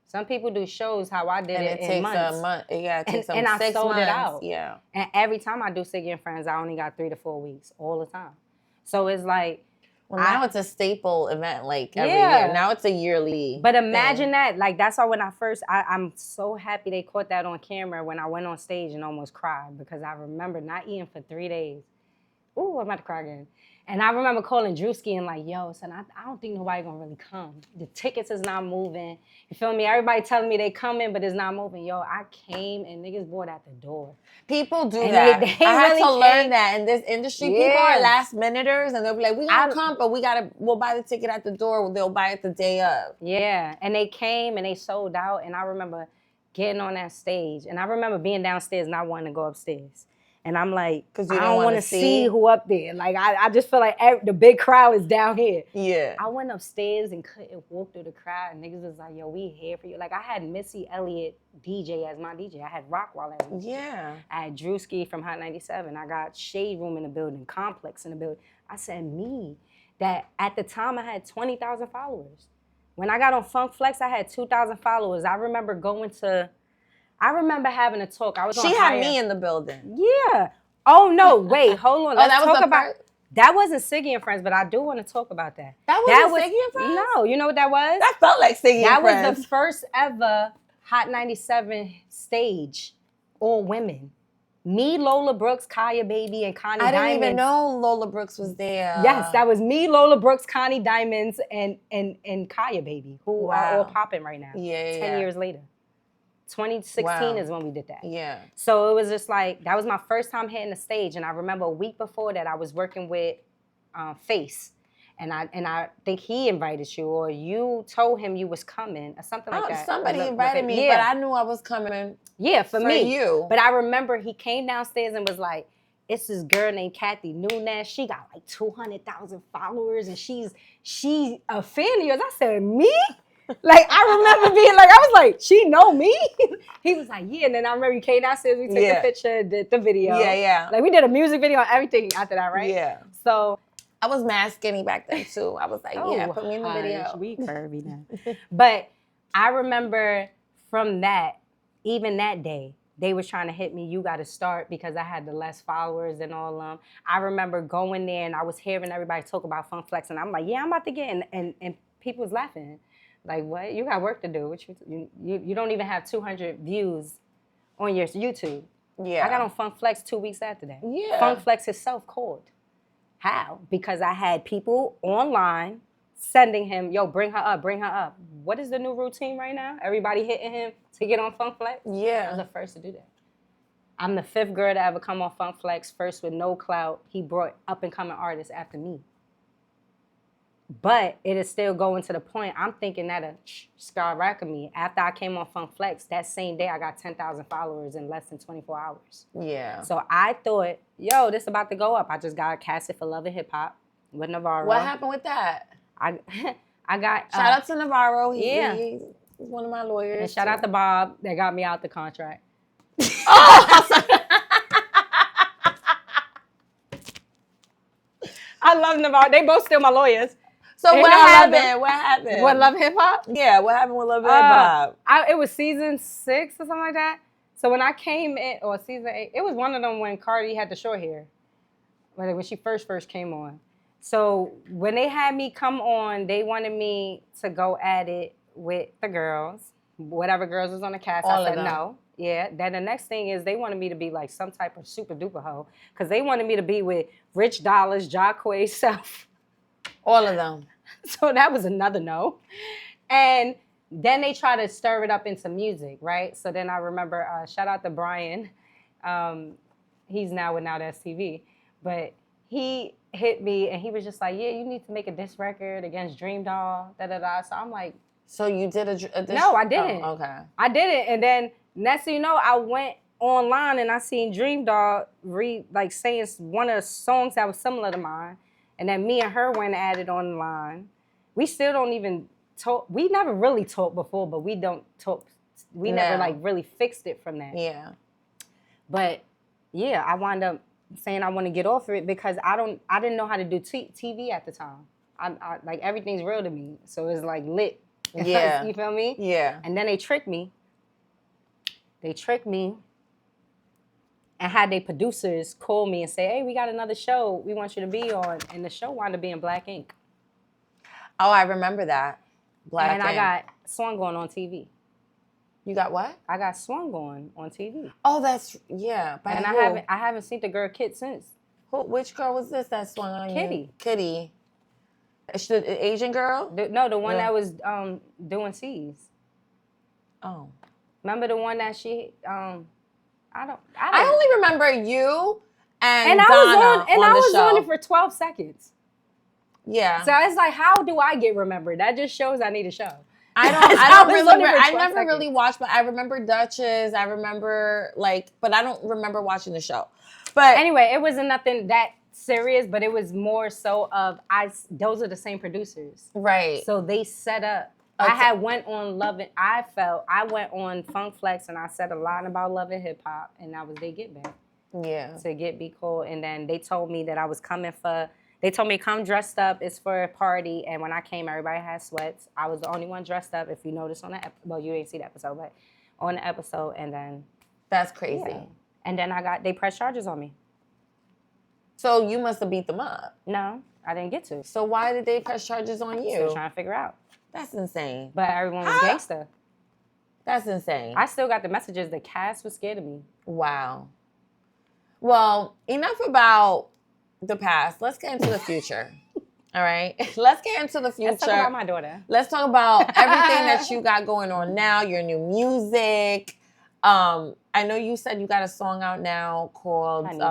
Speaker 2: Some people do shows how I did it in months.
Speaker 1: It takes
Speaker 2: and I
Speaker 1: 6
Speaker 2: sold
Speaker 1: months.
Speaker 2: it out.
Speaker 1: Yeah.
Speaker 2: And every time I do Siggy and Friends, I only got 3 to 4 weeks all the time. So it's like...
Speaker 1: Well, now it's a staple event, like, every year. Now it's a yearly
Speaker 2: But imagine that. Like, that's why when I first... I'm so happy they caught that on camera when I went on stage and almost cried because I remember not eating for 3 days. Ooh, I'm about to cry again. And I remember calling Drewski and like, yo, son, I don't think nobody gonna really come. The tickets is not moving. You feel me? Everybody telling me they coming, but it's not moving. Yo, I came and niggas bought at the door.
Speaker 1: People do that. They I had to learn that in this industry. Yeah. People are last minuters and they'll be like, we gonna come, but we'll buy the ticket at the door. They'll buy it the day of.
Speaker 2: Yeah, and they came and they sold out. And I remember getting on that stage. And I remember being downstairs and not wanting to go upstairs. And I'm like, I don't want to see who up there. Like, I just feel like the big crowd is down here.
Speaker 1: Yeah.
Speaker 2: I went upstairs and couldn't walk through the crowd. And niggas was like, yo, we here for you. Like, I had Missy Elliott DJ as my DJ. I had Rockwall as my DJ.
Speaker 1: Yeah.
Speaker 2: I had Drewski from Hot 97. I got Shade Room in the building, Complex in the building. I said, me, that at the time I had 20,000 followers. When I got on Funk Flex, I had 2,000 followers. I remember having a talk.
Speaker 1: She had me in the building.
Speaker 2: Yeah. Oh, no. Wait, hold on. Let's talk about... That wasn't Siggy and Friends, but I do want to talk about that.
Speaker 1: That was Siggy and Friends?
Speaker 2: No. You know what that was?
Speaker 1: That felt like Siggy and Friends.
Speaker 2: That was the first ever Hot 97 stage, all women. Me, Lola Brooks, Kaya Baby, and Connie Diamonds.
Speaker 1: I didn't even know Lola Brooks was there.
Speaker 2: Yes, that was me, Lola Brooks, Connie Diamonds, and Kaya Baby, who are all popping right now. 10 years later. 2016 is when we did that.
Speaker 1: Yeah.
Speaker 2: So it was just like, that was my first time hitting the stage. And I remember a week before that, I was working with Face. And I think he invited you, or you told him you was coming, or something like that.
Speaker 1: Somebody invited me, but I knew I was coming.
Speaker 2: Yeah, for me.
Speaker 1: You.
Speaker 2: But I remember he came downstairs and was like, it's this girl named Kathy Nunez. She got like 200,000 followers, and she's a fan of yours. I said, me? Like, I remember being like, I was like, she know me? He was like, yeah. And then I remember he came downstairs, we took a picture, did the video.
Speaker 1: Yeah.
Speaker 2: Like, we did a music video and everything after that, right?
Speaker 1: Yeah.
Speaker 2: So
Speaker 1: I was mad skinny back then, too. I was like, put me in the video.
Speaker 2: We curvy now. But I remember from that, even that day, they was trying to hit me, you got to start, because I had the less followers and all them. I remember going there and I was hearing everybody talk about Funk Flex, and I'm like, yeah, I'm about to get in. And people was laughing. Like, what? You got work to do. You don't even have 200 views on your YouTube.
Speaker 1: Yeah.
Speaker 2: I got on Funk Flex 2 weeks after that.
Speaker 1: Yeah.
Speaker 2: Funk Flex himself called. How? Because I had people online sending him, yo, bring her up. What is the new routine right now? Everybody hitting him to get on Funk Flex?
Speaker 1: Yeah.
Speaker 2: I was the first to do that. I'm the 5th girl to ever come on Funk Flex, first with no clout. He brought up-and-coming artists after me. But it is still going to the point, I'm thinking that a skyrocket me. After I came on Funk Flex, that same day I got 10,000 followers in less than 24 hours.
Speaker 1: Yeah.
Speaker 2: So I thought, yo, this about to go up. I just got casted for Love and Hip Hop with Navarro.
Speaker 1: What happened with that?
Speaker 2: I got...
Speaker 1: Shout out to Navarro. He's one of my lawyers.
Speaker 2: And shout out to Bob that got me out the contract. I love them all. They both still my lawyers.
Speaker 1: So
Speaker 2: You
Speaker 1: what
Speaker 2: know I love them.
Speaker 1: happened? What happened?
Speaker 2: What, Love Hip Hop?
Speaker 1: Yeah, what happened with Love Hip Hop?
Speaker 2: It was season 6 or something like that. So when I came in, or season 8, it was one of them when Cardi had the short hair, when she first came on. So when they had me come on, they wanted me to go at it with the girls, whatever girls was on the cast.
Speaker 1: All
Speaker 2: I
Speaker 1: of
Speaker 2: said
Speaker 1: them.
Speaker 2: no. Yeah. Then the next thing is they wanted me to be like some type of super duper hoe, because they wanted me to be with Rich Dollars, Jacquees, Self.
Speaker 1: All of them.
Speaker 2: So that was another no. And then they try to stir it up into music, right? So then I remember, shout out to Brian. He's now with Now That's TV. But he hit me and he was just like, yeah, you need to make a diss record against Dream Doll, da-da-da. So I'm like.
Speaker 1: So you did a diss?
Speaker 2: No, I didn't.
Speaker 1: Oh, okay.
Speaker 2: I didn't. And then next thing you know, I went online and I seen Dream Doll saying one of the songs that was similar to mine. And then me and her went at it online. We still don't even talk. We never really talked before, but we don't talk. We never really fixed it from that.
Speaker 1: Yeah.
Speaker 2: But yeah, I wound up saying I want to get off of it because I didn't know how to do TV at the time. I like everything's real to me, so it's like lit.
Speaker 1: Yeah.
Speaker 2: You feel me?
Speaker 1: Yeah.
Speaker 2: And then they tricked me. And had their producers call me and say, hey, we got another show we want you to be on. And the show wound up being Black Ink.
Speaker 1: Oh, I remember that. Black Ink.
Speaker 2: And I got Swung On TV.
Speaker 1: You got what?
Speaker 2: I got Swung On TV.
Speaker 1: Oh, that's, yeah.
Speaker 2: And I haven't seen the girl Kit since.
Speaker 1: Which girl was this that swung on
Speaker 2: Kitty.
Speaker 1: you? Kitty. The Asian girl?
Speaker 2: The one that was doing C's.
Speaker 1: Oh.
Speaker 2: Remember the one that she,
Speaker 1: I only remember you and
Speaker 2: I
Speaker 1: Donna
Speaker 2: was
Speaker 1: show.
Speaker 2: on it for 12 seconds.
Speaker 1: Yeah.
Speaker 2: So it's like, how do I get remembered? That just shows I need a show.
Speaker 1: I don't remember. I never really watched, but I remember Duchess. I remember but I don't remember watching the show. But
Speaker 2: anyway, it wasn't nothing that serious, but it was more so of those are the same producers.
Speaker 1: Right.
Speaker 2: So they set up.
Speaker 1: Okay.
Speaker 2: I had went on I went on Funk Flex and I said a line about Love and Hip Hop, and that was they get back.
Speaker 1: Yeah.
Speaker 2: To get Be Cool. And then they told me that I was coming they told me come dressed up, it's for a party. And when I came, everybody had sweats. I was the only one dressed up, if you notice on the well, you didn't see the episode, but on the episode, and then.
Speaker 1: That's crazy.
Speaker 2: Yeah. And then they pressed charges on me.
Speaker 1: So you must have beat them up.
Speaker 2: No, I didn't get to.
Speaker 1: So why did they press charges on you?
Speaker 2: Still trying to figure out.
Speaker 1: That's insane.
Speaker 2: But everyone was gangster.
Speaker 1: That's insane.
Speaker 2: I still got the messages. The cast was scared of me.
Speaker 1: Wow. Well, enough about the past. Let's get into the future. All right? Let's get into the future.
Speaker 2: Let's talk about my daughter.
Speaker 1: Let's talk about everything that you got going on now, your new music. I know you said you got a song out now called Honey.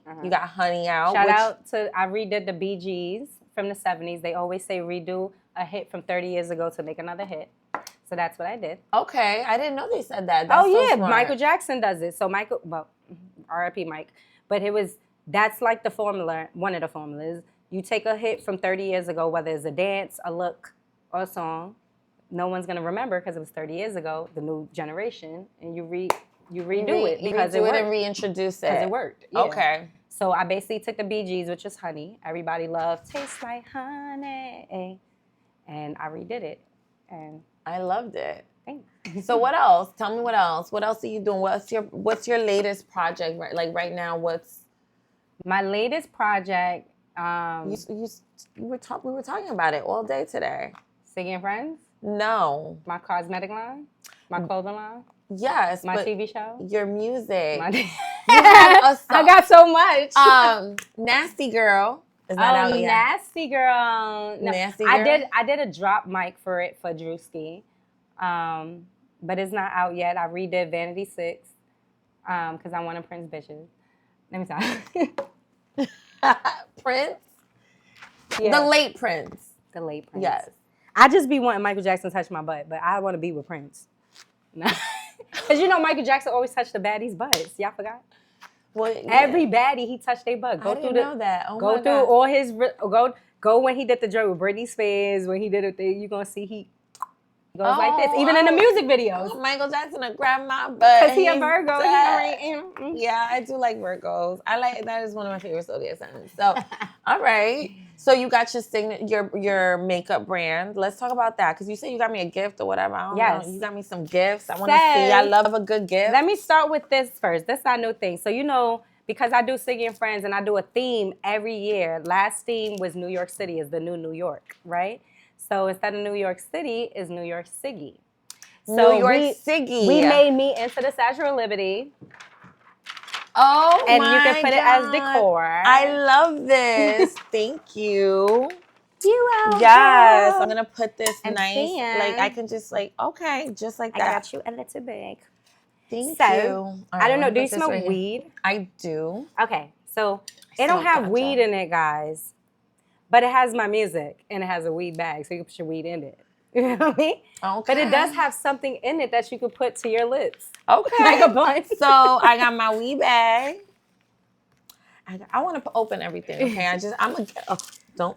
Speaker 1: Uh-huh. You got Honey out.
Speaker 2: Shout out to, I redid the Bee Gees from the 70s. They always say redo a hit from 30 years ago to make another hit. So that's what I did.
Speaker 1: Okay. I didn't know they said that. That's
Speaker 2: so
Speaker 1: smart.
Speaker 2: Michael Jackson does it. So R.I.P. Mike. But that's like the formula, one of the formulas. You take a hit from 30 years ago, whether it's a dance, a look, or a song. No one's going to remember because it was 30 years ago, the new generation, and you redo it because it worked.
Speaker 1: And reintroduce it.
Speaker 2: Because it worked. Yeah.
Speaker 1: Okay.
Speaker 2: So I basically took the Bee Gees, which is Honey. Everybody loved Tastes Like Honey. And I redid it. And
Speaker 1: I loved it.
Speaker 2: Thanks.
Speaker 1: So what else? Tell me what else. What else are you doing? What's your latest project? Right now, what's
Speaker 2: my latest project?
Speaker 1: We were talking about it all day today.
Speaker 2: Singing Friends?
Speaker 1: No.
Speaker 2: My cosmetic line? My clothing line?
Speaker 1: Yes.
Speaker 2: My TV show?
Speaker 1: Your music.
Speaker 2: You have a song. I got so much.
Speaker 1: Nasty Girl. Is that out yet?
Speaker 2: Nasty Girl. No,
Speaker 1: Nasty Girl?
Speaker 2: I did a drop mic for it for Drewski. But it's not out yet. I redid Vanity 6 because I want to Prince bitches. Let me tell you.
Speaker 1: Prince?
Speaker 2: Yeah.
Speaker 1: The late Prince.
Speaker 2: The late Prince.
Speaker 1: Yes.
Speaker 2: I just be wanting Michael Jackson to touch my butt, but I want to be with Prince. Because Michael Jackson always touched the baddies' butts. Y'all forgot?
Speaker 1: Well, yeah.
Speaker 2: Every baddie, he touched their butt.
Speaker 1: I didn't know that. Oh
Speaker 2: go through all his... Go when he did the joint with Britney Spears, when he did it, you're going to see he Goes like this, even in the music videos.
Speaker 1: Michael Jackson a grandma, but
Speaker 2: because he a Virgo.
Speaker 1: Yeah, I do like Virgos. That is one of my favorite zodiac signs. So, all right. So you got your makeup brand. Let's talk about that because you said you got me a gift or whatever. I don't know. You got me some gifts. I want to see. I love a good gift.
Speaker 2: Let me start with this first. This is our new thing. So because I do Siggy and Friends and I do a theme every year. Last theme was New York City is the new New York, right? So instead of New York City, is New York Siggy. So
Speaker 1: New York Siggy.
Speaker 2: We made me into the Statue of Liberty.
Speaker 1: Oh,
Speaker 2: and you can put it as decor.
Speaker 1: I love this. Thank you.
Speaker 2: You out.
Speaker 1: Yes, I'm gonna put this
Speaker 2: and
Speaker 1: nice. Like I can just okay, just like that.
Speaker 2: I got you a little bag.
Speaker 1: Thank you. Right,
Speaker 2: I don't know. Do you smell weed?
Speaker 1: I do.
Speaker 2: Okay, so it don't have weed in it, guys. But it has my music, and it has a weed bag, so you can put your weed in it. You know what I mean?
Speaker 1: Okay.
Speaker 2: But it does have something in it that you could put to your lips.
Speaker 1: Okay.
Speaker 2: Like a blunt.
Speaker 1: So I got my weed bag. I want to open everything, okay? Don't.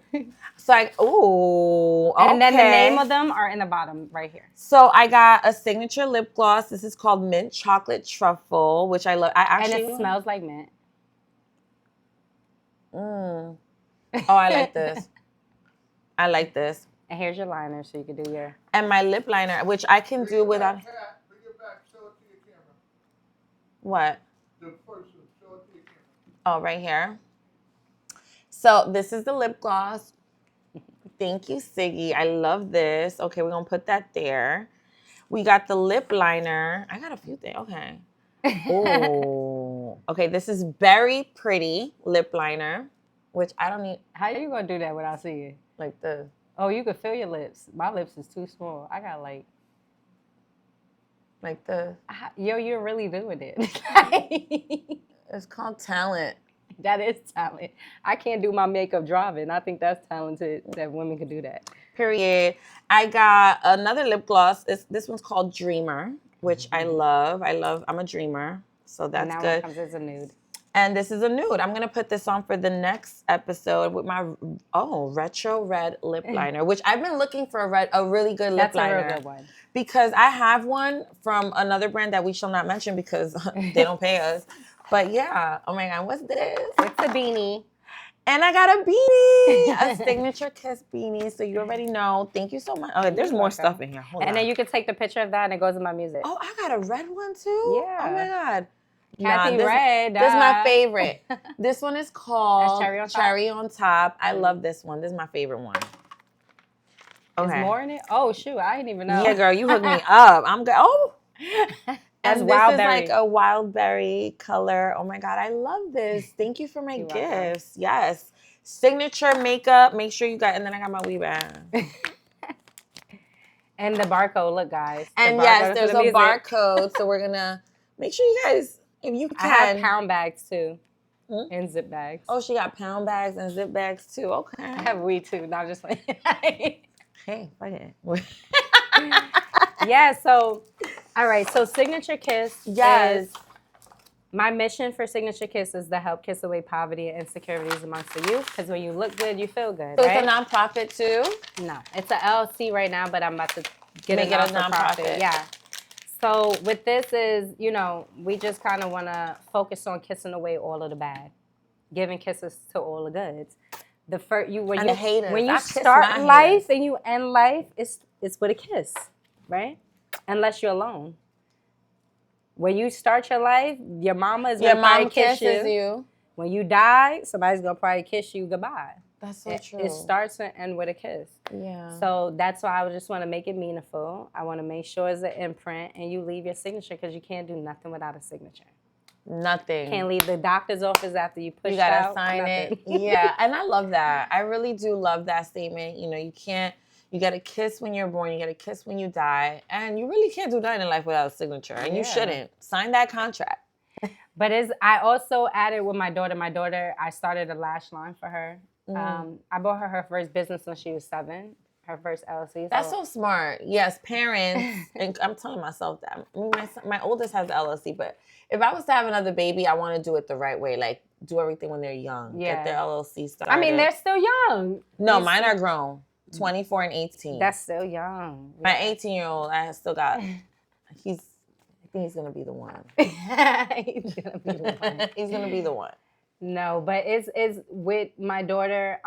Speaker 1: So okay.
Speaker 2: And then the name of them are in the bottom right here.
Speaker 1: So I got a signature lip gloss. This is called Mint Chocolate Truffle, which I love.
Speaker 2: And it smells like mint.
Speaker 1: Oh, I like this. I like this.
Speaker 2: And here's your liner, so you can do your...
Speaker 1: And my lip liner, which I can do without...
Speaker 3: Bring it back. Show it to your camera.
Speaker 1: What?
Speaker 3: The first one. Show it to your camera.
Speaker 1: Oh, right here. So this is the lip gloss. Thank you, Siggy. I love this. Okay, we're going to put that there. We got the lip liner. I got a few things. Okay. Oh. Okay, this is very pretty lip liner, which I don't need.
Speaker 2: How you going to do that without seeing?
Speaker 1: Like this.
Speaker 2: Oh, you can feel your lips. My lips is too small. I got like
Speaker 1: this.
Speaker 2: Yo, you're really doing it.
Speaker 1: It's called talent.
Speaker 2: That is talent. I can't do my makeup driving. I think that's talented that women can do that.
Speaker 1: Period. I got another lip gloss. This one's called Dreamer, which I love. I'm a dreamer, so that's
Speaker 2: and
Speaker 1: good.
Speaker 2: One comes as a nude.
Speaker 1: And this is a nude. I'm going to put this on for the next episode with my, retro red lip liner, which I've been looking for a really good lip liner.
Speaker 2: That's a real good one.
Speaker 1: Because I have one from another brand that we shall not mention because they don't pay us. But yeah, oh my God, what's this?
Speaker 2: It's a beanie.
Speaker 1: And I got a beanie, a signature kiss beanie. So you already know. Thank you so much. Okay, there's more stuff in here. Hold on.
Speaker 2: Then you can take the picture of that and it goes in my music.
Speaker 1: Oh, I got a red one too?
Speaker 2: Yeah.
Speaker 1: Oh my God.
Speaker 2: Kathy Red.
Speaker 1: This is my favorite. This one is called
Speaker 2: Cherry on Top.
Speaker 1: I love this one. This is my favorite one.
Speaker 2: Okay. There's more in it? Oh, shoot. I didn't even know.
Speaker 1: Yeah, girl, you hooked me up. I'm good. Oh.
Speaker 2: That's
Speaker 1: and
Speaker 2: wild
Speaker 1: this
Speaker 2: berry.
Speaker 1: is like a wild berry color. Oh my God, I love this. Thank you for my gifts. Yes. Signature makeup. Make sure you got, and then I got my weave bag.
Speaker 2: And the barcode, look, guys.
Speaker 1: And yes, there's a barcode. So we're going to make sure you guys, if you can.
Speaker 2: I have pound bags too. And zip bags.
Speaker 1: Oh, she got pound bags and zip bags too. Okay.
Speaker 2: I have weed too. Not just like.
Speaker 1: Hey, fuck it.
Speaker 2: Yeah, so, all right. So Signature Kiss.
Speaker 1: Yes.
Speaker 2: My mission for Signature Kiss is to help kiss away poverty and insecurities amongst the youth. Because when you look good, you feel good.
Speaker 1: So
Speaker 2: right?
Speaker 1: it's a nonprofit too?
Speaker 2: No, it's a LLC right now, but I'm about to make it a nonprofit. Yeah. So with this is, we just kind of want to focus on kissing away all of the bad, giving kisses to all the goods. When you start life and you end life, it's with a kiss, right? Unless you're alone. When you start your life, your mama is gonna probably kiss you. When you die, somebody's gonna probably kiss you goodbye.
Speaker 1: That's so true.
Speaker 2: It starts and ends with a kiss.
Speaker 1: Yeah.
Speaker 2: So that's why I just want to make it meaningful. I want to make sure it's an imprint, and you leave your signature because you can't do nothing without a signature.
Speaker 1: Nothing.
Speaker 2: Can't leave the doctor's office after you push out.
Speaker 1: You gotta sign it. Yeah, and I love that. I really do love that statement. You gotta kiss when you're born, you gotta kiss when you die, and you really can't do nothing in life without a signature, and you shouldn't. Sign that contract.
Speaker 2: But I also added with my daughter. My daughter, I started a lash line for her. I bought her first business when she was 7. Her first LLC.
Speaker 1: That's so smart. Yes, parents, and I'm telling myself that. I mean, my oldest has the LLC, but if I was to have another baby, I want to do it the right way. Like, do everything when they're young. Yeah. Get their LLC started.
Speaker 2: I mean, they're still young.
Speaker 1: No, mine are grown. 24 and 18.
Speaker 2: That's still young.
Speaker 1: My 18-year-old, I still got, I think he's going to be the one.
Speaker 2: He's gonna be the one.
Speaker 1: He's going to be the one.
Speaker 2: No, but it's with my daughter,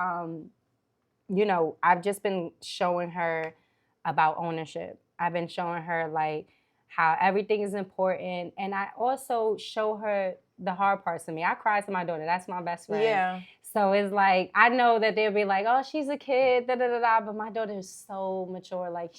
Speaker 2: you know, I've just been showing her about ownership. I've been showing her like how everything is important. And I also show her the hard parts of me. I cry to my daughter. That's my best friend.
Speaker 1: Yeah.
Speaker 2: So it's like, I know that they'll be like, oh, she's a kid, but my daughter is so mature. Like,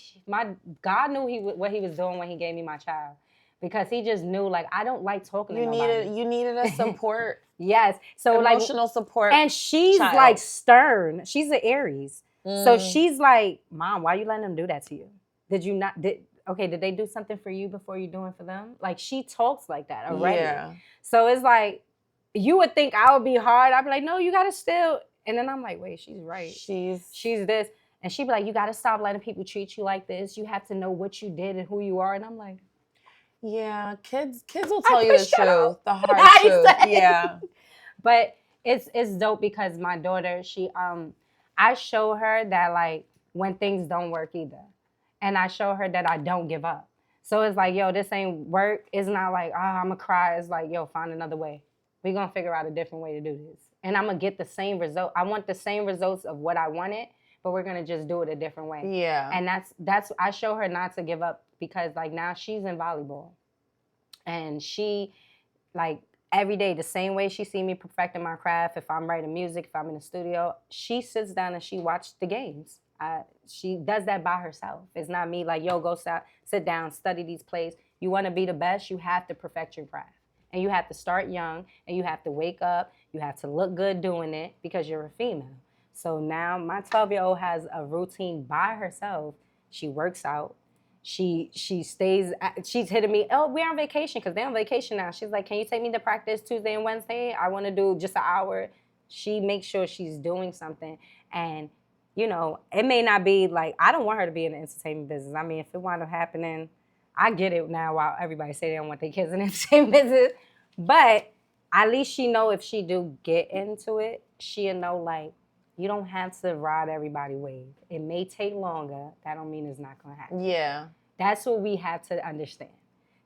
Speaker 2: God knew what he was doing when he gave me my child. Because he just knew, like, I don't like talking to nobody.
Speaker 1: You needed a support.
Speaker 2: Yes. So
Speaker 1: emotional support.
Speaker 2: And she's
Speaker 1: child.
Speaker 2: like stern. She's an Aries. So she's like, Mom, why are you letting them do that to you? Did they do something for you before you're doing for them? Like, she talks like that already. Yeah. So it's like, you would think I would be hard. I'd be like, no, you gotta still. And then I'm like, wait, she's right. She's this. And she'd be like, you gotta stop letting people treat you like this. You have to know what you did and who you are. And I'm like,
Speaker 1: yeah, kids will tell you the truth, the hard truth. Yeah.
Speaker 2: But it's dope because my daughter, I show her that like when things don't work either. And I show her that I don't give up. So it's like, yo, this ain't work. It's not like, oh, I'm gonna cry. It's like, yo, find another way. We're gonna figure out a different way to do this. And I'm gonna get the same result. I want the same results of what I wanted, but we're gonna just do it a different way.
Speaker 1: Yeah.
Speaker 2: And that's I show her not to give up because like now she's in volleyball. And she like every day, the same way she see me perfecting my craft, if I'm writing music, if I'm in the studio, she sits down and she watches the games. She does that by herself. It's not me like, yo, go sit down, study these plays. You wanna be the best, you have to perfect your craft. And you have to start young, and you have to wake up. You have to look good doing it because you're a female. So now my 12-year-old has a routine by herself. She works out. She's hitting me, oh, we're on vacation because they're on vacation now. She's like, can you take me to practice Tuesday and Wednesday? I want to do just an hour. She makes sure she's doing something. And, you know, it may not be like, I don't want her to be in the entertainment business. I mean, if it wound up happening, I get it now while everybody say they don't want their kids in the entertainment business. But at least she know if she do get into it, she'll know like, you don't have to ride everybody's wave. It may take longer. That don't mean it's not going to happen.
Speaker 1: Yeah.
Speaker 2: That's what we have to understand.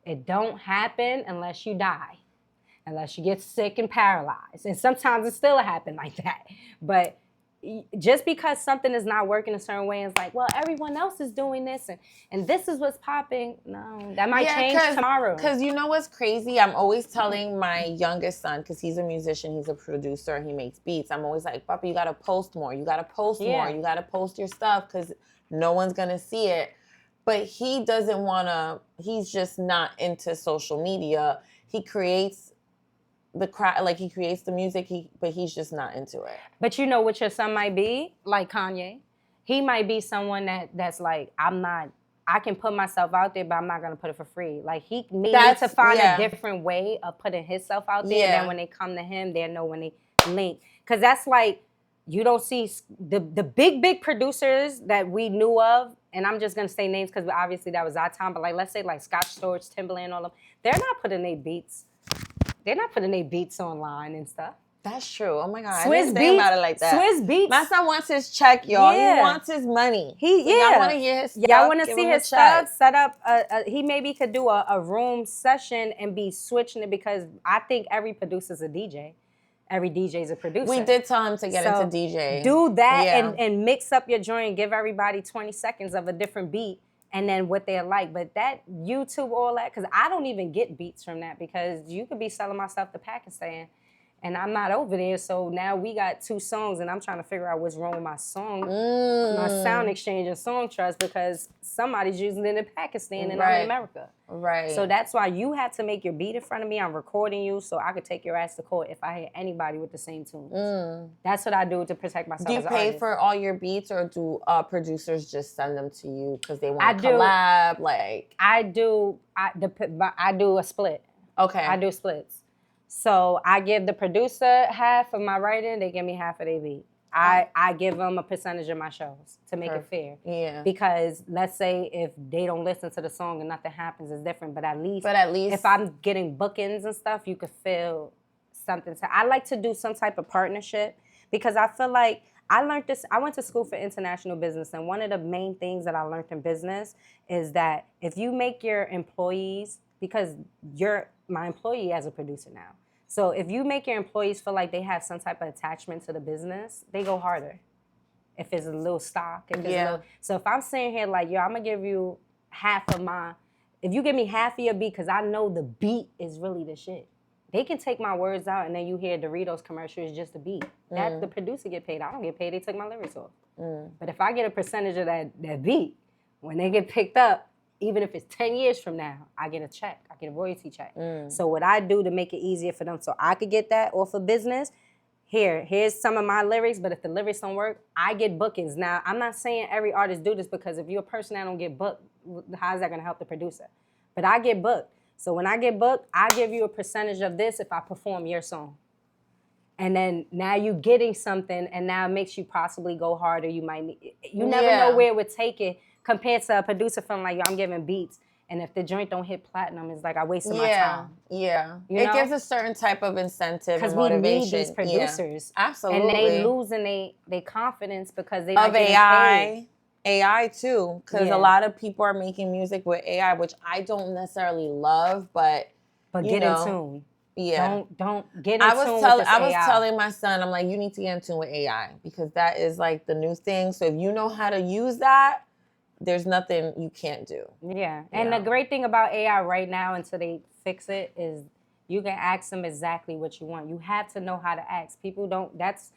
Speaker 2: It don't happen unless you die, unless you get sick and paralyzed. And sometimes it still happen like that. But just because something is not working a certain way, it's like, well, everyone else is doing this and this is what's popping. No, that might change tomorrow.
Speaker 1: Because you know what's crazy? I'm always telling my youngest son, because he's a musician, he's a producer, he makes beats. I'm always like, Papa, you got to post more. You got to post more. You got to post your stuff because no one's going to see it. But he doesn't want to, he's just not into social media. He creates he creates the music, but he's just not into it.
Speaker 2: But you know what your son might be? Like Kanye. He might be someone that's like, I can put myself out there, but I'm not going to put it for free. Like, he needs to find a different way of putting himself out there. And then when they come to him, they know when they link. Because that's like, you don't see the big producers that we knew of, and I'm just going to say names because obviously that was our time, but like, let's say like Scotch Storch, Timberland, all of them, they're not putting their beats. They're not putting their beats online and stuff.
Speaker 1: That's true. Oh my God.
Speaker 2: Swiss
Speaker 1: I didn't think about it like that.
Speaker 2: Swiss Beats.
Speaker 1: My son wants his check, y'all.
Speaker 2: Yeah.
Speaker 1: He wants his money.
Speaker 2: Y'all
Speaker 1: want to hear his stuff.
Speaker 2: Y'all want to see his stuff. Set up. He maybe could do a room session and be switching it because I think every producer's a DJ. Every DJ is a producer.
Speaker 1: We did tell him to get into DJ.
Speaker 2: Do that and mix up your joint. Give everybody 20 seconds of a different beat. And then what they're like. But that YouTube, all that, because I don't even get beats from that because you could be selling my stuff to Pakistan and I'm not over there. So now we got 2 songs and I'm trying to figure out what's wrong with my song, my sound exchange and song trust because somebody's using it in Pakistan and I'm in America.
Speaker 1: Right.
Speaker 2: So that's why you have to make your beat in front of me. I'm recording you so I could take your ass to court if I hear anybody with the same tunes. That's what I do to protect myself.
Speaker 1: Do you
Speaker 2: as an
Speaker 1: pay
Speaker 2: artist.
Speaker 1: for all your beats or do producers just send them to you because they want to collab? Like
Speaker 2: I do a split.
Speaker 1: Okay.
Speaker 2: I do splits. So I give the producer half of my writing, they give me half of their beat. I give them a percentage of my shows to make it fair.
Speaker 1: Yeah.
Speaker 2: Because let's say if they don't listen to the song and nothing happens, it's different. But at least if I'm getting bookings and stuff, you could feel something. I like to do some type of partnership because I feel like I learned this. I went to school for international business, and one of the main things that I learned in business is that if you make your employees, because you're my employee as a producer now, so if you make your employees feel like they have some type of attachment to the business, they go harder. If it's a little stock, if it's a little, so if I'm sitting here like, yo, I'm gonna give you half of my, if you give me half of your beat, because I know the beat is really the shit. They can take my words out, and then you hear Doritos commercial is just a beat. That the producer get paid. I don't get paid. They took my lyrics off. But if I get a percentage of that beat, when they get picked up, even if it's 10 years from now, I get a check. I get a royalty check. So what I do to make it easier for them so I could get that off of business, here's some of my lyrics, but if the lyrics don't work, I get bookings. Now, I'm not saying every artist do this, because if you're a person that don't get booked, how is that going to help the producer? But I get booked. So when I get booked, I give you a percentage of this if I perform your song. And then now you getting something, and now it makes you possibly go harder. You might need, you never know where it would take it, compared to a producer feeling like, yo, I'm giving beats. And if the joint don't hit platinum, it's like I wasted my time.
Speaker 1: Yeah.
Speaker 2: You
Speaker 1: It
Speaker 2: know?
Speaker 1: gives a certain type of incentive and
Speaker 2: Because we
Speaker 1: motivation.
Speaker 2: need these producers.
Speaker 1: Yeah, absolutely.
Speaker 2: And they losing their confidence because they
Speaker 1: of
Speaker 2: not getting
Speaker 1: AI.
Speaker 2: paid.
Speaker 1: AI too, because a lot of people are making music with AI, which I don't necessarily love, but
Speaker 2: get in tune.
Speaker 1: Yeah.
Speaker 2: Don't get in tune with this
Speaker 1: I was
Speaker 2: AI.
Speaker 1: telling my son, I'm like, you need to get in tune with AI, because that is like the new thing. So if you know how to use that, there's nothing you can't do.
Speaker 2: Yeah. And the great thing about AI right now, until they fix it, is you can ask them exactly what you want. You have to know how to ask. People don't, that's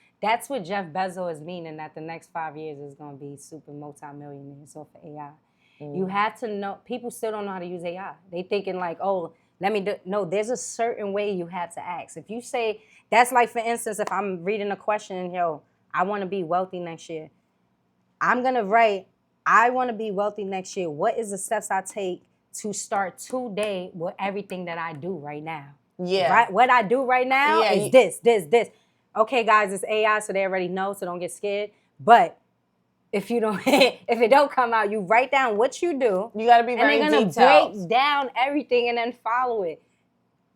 Speaker 2: what Jeff Bezos is meaning, that the next 5 years is going to be super multi-millionaires off of AI. You have to know, people still don't know how to use AI. They thinking like, oh, no, there's a certain way you have to ask. If you say, that's like, for instance, if I'm reading a question, yo, I want to be wealthy next year. I'm going to write, I want to be wealthy next year. What is the steps I take to start today with everything that I do right now?
Speaker 1: Yeah.
Speaker 2: Right? What I do right now is this. Okay, guys, it's AI, so they already know, so don't get scared. But if you don't, if it don't come out, you write down what you do.
Speaker 1: You got to be very detailed.
Speaker 2: And they're going to break down everything and then follow it.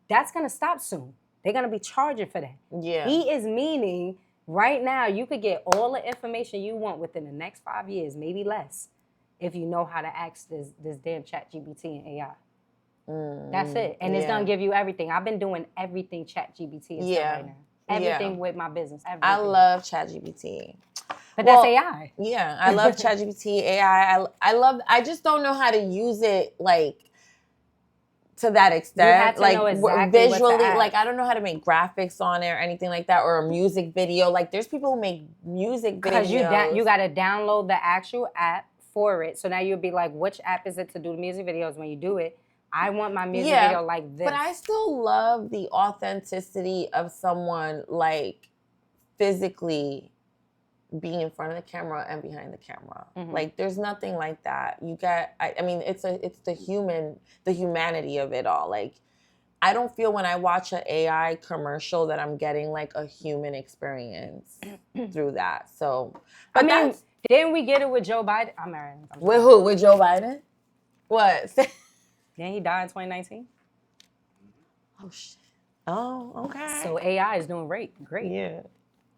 Speaker 2: That's going to stop soon. They're going to be charging for that.
Speaker 1: Yeah.
Speaker 2: He is meaning right now you could get all the information you want within the next 5 years, maybe less, if you know how to ask this damn ChatGPT and AI. That's it. And it's going to give you everything. I've been doing everything ChatGPT is right now. Everything with my business. Everything.
Speaker 1: I love ChatGPT.
Speaker 2: But that's AI.
Speaker 1: Yeah, I love ChatGPT, AI. I just don't know how to use it like to that extent.
Speaker 2: You have to know exactly
Speaker 1: visually,
Speaker 2: what to ask.
Speaker 1: like I don't know how to make graphics on it or anything like that, or a music video. Like there's people who make music videos.
Speaker 2: Because you got to download the actual app for it. So now you'll be like, which app is it to do the music videos? When you do it, I want my music video like this.
Speaker 1: But I still love the authenticity of someone like physically being in front of the camera and behind the camera. Like there's nothing like that. You get, I mean, it's the humanity of it all. Like I don't feel when I watch an AI commercial that I'm getting like a human experience through that. So, but
Speaker 2: I mean, didn't we get it with Joe Biden? I'm married.
Speaker 1: With who? With Joe Biden? What?
Speaker 2: Then he died in 2019.
Speaker 1: Oh shit. Oh, okay.
Speaker 2: So AI is doing great.
Speaker 1: Yeah.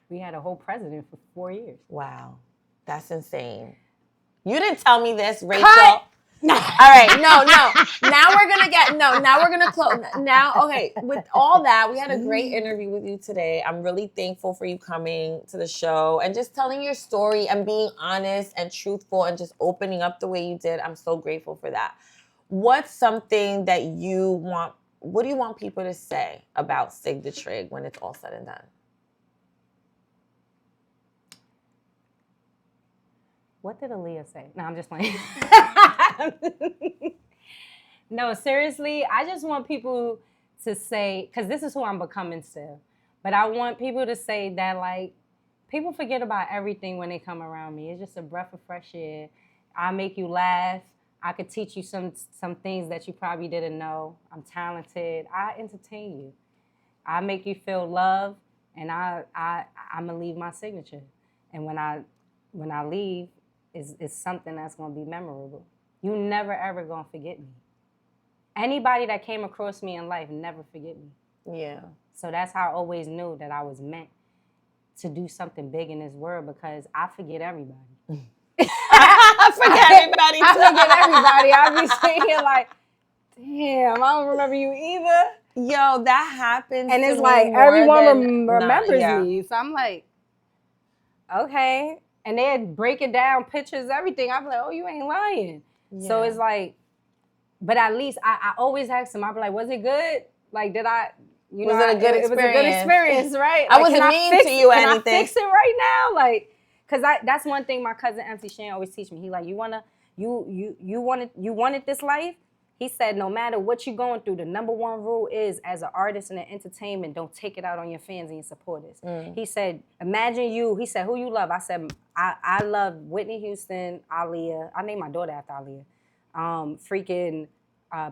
Speaker 2: We had a whole president for 4 years.
Speaker 1: Wow. That's insane. You didn't tell me this, Rachel.
Speaker 2: Cut!
Speaker 1: All right. No. Now we're going to close. Now, okay. With all that, we had a great interview with you today. I'm really thankful for you coming to the show and just telling your story and being honest and truthful and just opening up the way you did. I'm so grateful for that. What's something that what do you want people to say about Sigdatrig when it's all said and done?
Speaker 2: What did Aaliyah say? No, I'm just playing. No, seriously, I just want people to say, because this is who I'm becoming still, but I want people to say that, like, people forget about everything when they come around me. It's just a breath of fresh air. I make you laugh. I could teach you some things that you probably didn't know. I'm talented. I entertain you. I make you feel love, and I'm going to leave my signature. And when I leave, it's something that's going to be memorable. You never, ever going to forget me. Anybody that came across me in life never forget me.
Speaker 1: Yeah.
Speaker 2: So that's how I always knew that I was meant to do something big in this world because I forget everybody.
Speaker 1: I forget everybody.
Speaker 2: I forget everybody. I be sitting here like, damn, I don't remember you either.
Speaker 1: Yo, that happens.
Speaker 2: And
Speaker 1: to
Speaker 2: it's
Speaker 1: me
Speaker 2: like
Speaker 1: more
Speaker 2: everyone
Speaker 1: than
Speaker 2: remembers
Speaker 1: yeah.
Speaker 2: me. So I'm like, okay. And they'd break it down, pictures, everything. I'm like, oh, you ain't lying.
Speaker 1: Yeah.
Speaker 2: So it's like, but at least I always ask them, I'd be like, was it good? Like, did I, you
Speaker 1: Was
Speaker 2: know,
Speaker 1: it a good
Speaker 2: it was a good experience, right?
Speaker 1: I
Speaker 2: Like,
Speaker 1: wasn't
Speaker 2: can
Speaker 1: mean to you or
Speaker 2: can
Speaker 1: anything.
Speaker 2: I fix it right now? Like, cause that's one thing my cousin MC Shane always teach me. He like, you wanted this life? He said, no matter what you're going through, the number one rule is, as an artist and an entertainment, don't take it out on your fans and your supporters. He said, imagine you, he said, who you love? I said, I love Whitney Houston, Aaliyah. I named my daughter after Aaliyah.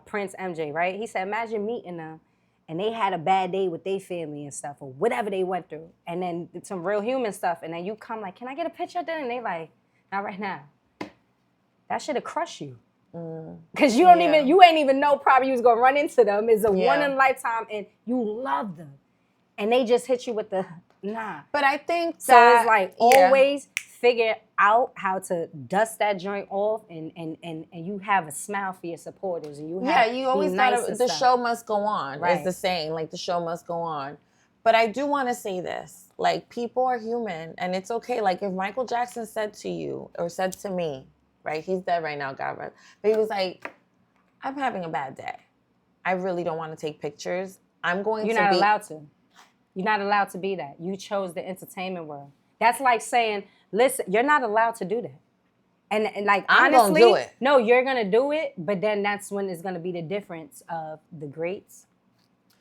Speaker 2: Prince MJ, right? He said, imagine meeting them and they had a bad day with their family and stuff or whatever they went through. And then some real human stuff. And then you come like, can I get a picture of them? And they like, not right now. That should have crushed you. Cause you ain't even know probably you was gonna run into them. It's a one in a lifetime and you love them. And they just hit you with the nah.
Speaker 1: But I think
Speaker 2: so it's like always figure out how to dust that joint off and you have a smile for your supporters and you have
Speaker 1: you always gotta the show must go on,
Speaker 2: right.
Speaker 1: is the saying. Like the show must go on. But I do wanna say this. Like people are human and it's okay. Like if Michael Jackson said to you or said to me, right? He's dead right now, God rest. But he was like, I'm having a bad day. I really don't want to take pictures. You're
Speaker 2: not allowed to. You're not allowed to be that. You chose the entertainment world. That's like saying, listen, you're not allowed to do that. And like,
Speaker 1: I'm
Speaker 2: honestly,
Speaker 1: gonna do it.
Speaker 2: No, you're going to do it, but then that's when it's going to be the difference of the greats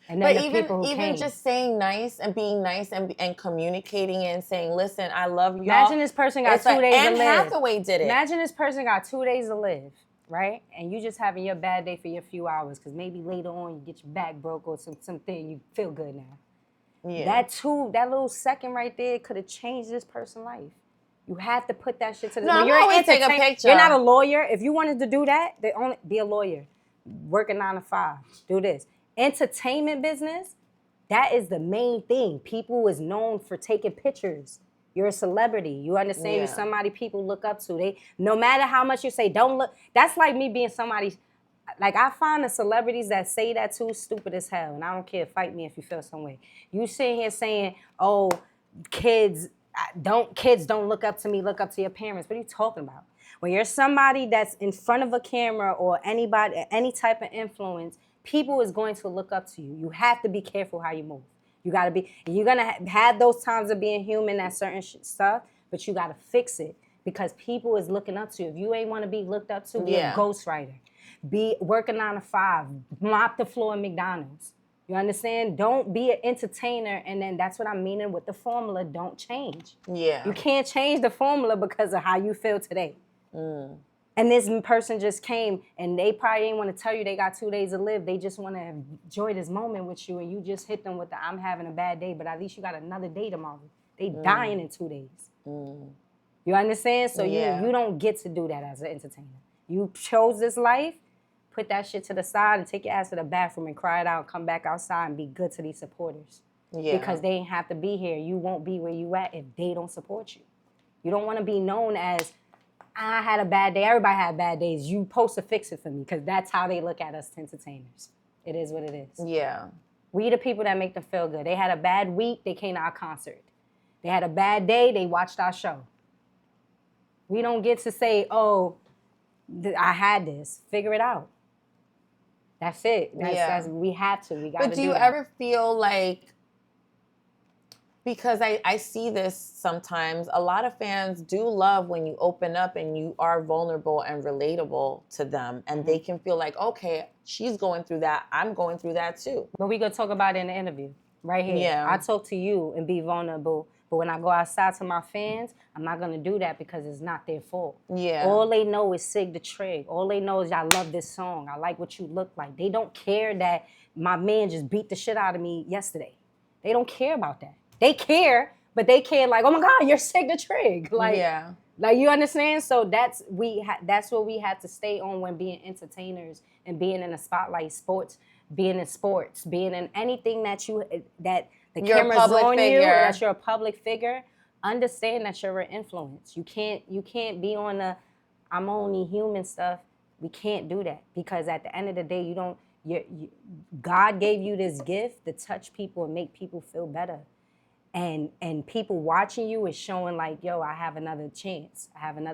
Speaker 2: and then the people who came.
Speaker 1: Just saying nice and being nice and communicating and saying, listen, I love y'all.
Speaker 2: Imagine this person got 2 days to live.
Speaker 1: Anne Hathaway did it.
Speaker 2: Imagine this person got 2 days to live, right? And you just having your bad day for your few hours because maybe later on you get your back broke or something, you feel good now. Yeah. That little second right there could have changed this person's life. You have to put that shit to the...
Speaker 1: No, I'm always take a picture.
Speaker 2: You're not a lawyer. If you wanted to do that, they only be a lawyer. Work a 9 to 5. Do this. Entertainment business, that is the main thing. People is known for taking pictures. You're a celebrity. You understand? You're somebody people look up to. They, no matter how much you say, don't look. That's like me being somebody. Like I find the celebrities that say that too stupid as hell. And I don't care. Fight me if you feel some way. You sitting here saying, "Oh, kids don't look up to me. Look up to your parents." What are you talking about? When you're somebody that's in front of a camera or anybody, any type of influence, people is going to look up to you. You have to be careful how you move. You got to be, you're going to have those times of being human at certain stuff, but you got to fix it because people is looking up to you. If you ain't want to be looked up to, be a ghostwriter. Be working 9 to 5, mop the floor at McDonald's. You understand? Don't be an entertainer, and then that's what I'm meaning with the formula. Don't change. Yeah. You can't change the formula because of how you feel today. And this person just came, and they probably didn't want to tell you they got 2 days to live. They just want to enjoy this moment with you, and you just hit them with the, I'm having a bad day, but at least you got another day tomorrow. They dying in 2 days. You understand? So you don't get to do that as an entertainer. You chose this life, put that shit to the side and take your ass to the bathroom and cry it out and come back outside and be good to these supporters. Yeah. Because they ain't have to be here. You won't be where you at if they don't support you. You don't want to be known as, I had a bad day. Everybody had bad days. You supposed to fix it for me because that's how they look at us entertainers. It is what it is. Yeah. We the people that make them feel good. They had a bad week, they came to our concert. They had a bad day, they watched our show. We don't get to say, oh, I had this. Figure it out. That's it. That's we have to. We got to do that.
Speaker 1: But do you ever feel like, because I see this sometimes, a lot of fans do love when you open up and you are vulnerable and relatable to them. And they can feel like, okay, she's going through that. I'm going through that too.
Speaker 2: But we going to talk about it in the interview right here. Yeah. I talk to you and be vulnerable. But when I go outside to my fans, I'm not going to do that because it's not their fault. Yeah. All they know is Sigdatrig. All they know is I love this song. I like what you look like. They don't care that my man just beat the shit out of me yesterday. They don't care about that. They care, but they care like, oh my God, you're Sigdatrig. Like, like you understand? So that's what we have to stay on when being entertainers and being in the spotlight, being in sports, being in anything that The
Speaker 1: You're a
Speaker 2: camera's
Speaker 1: public
Speaker 2: on you,
Speaker 1: figure.
Speaker 2: that you're a public figure. Understand that you're an influence. You can't be on the I'm only human stuff. We can't do that because at the end of the day, God gave you this gift to touch people and make people feel better. And people watching you is showing like, yo, I have another chance.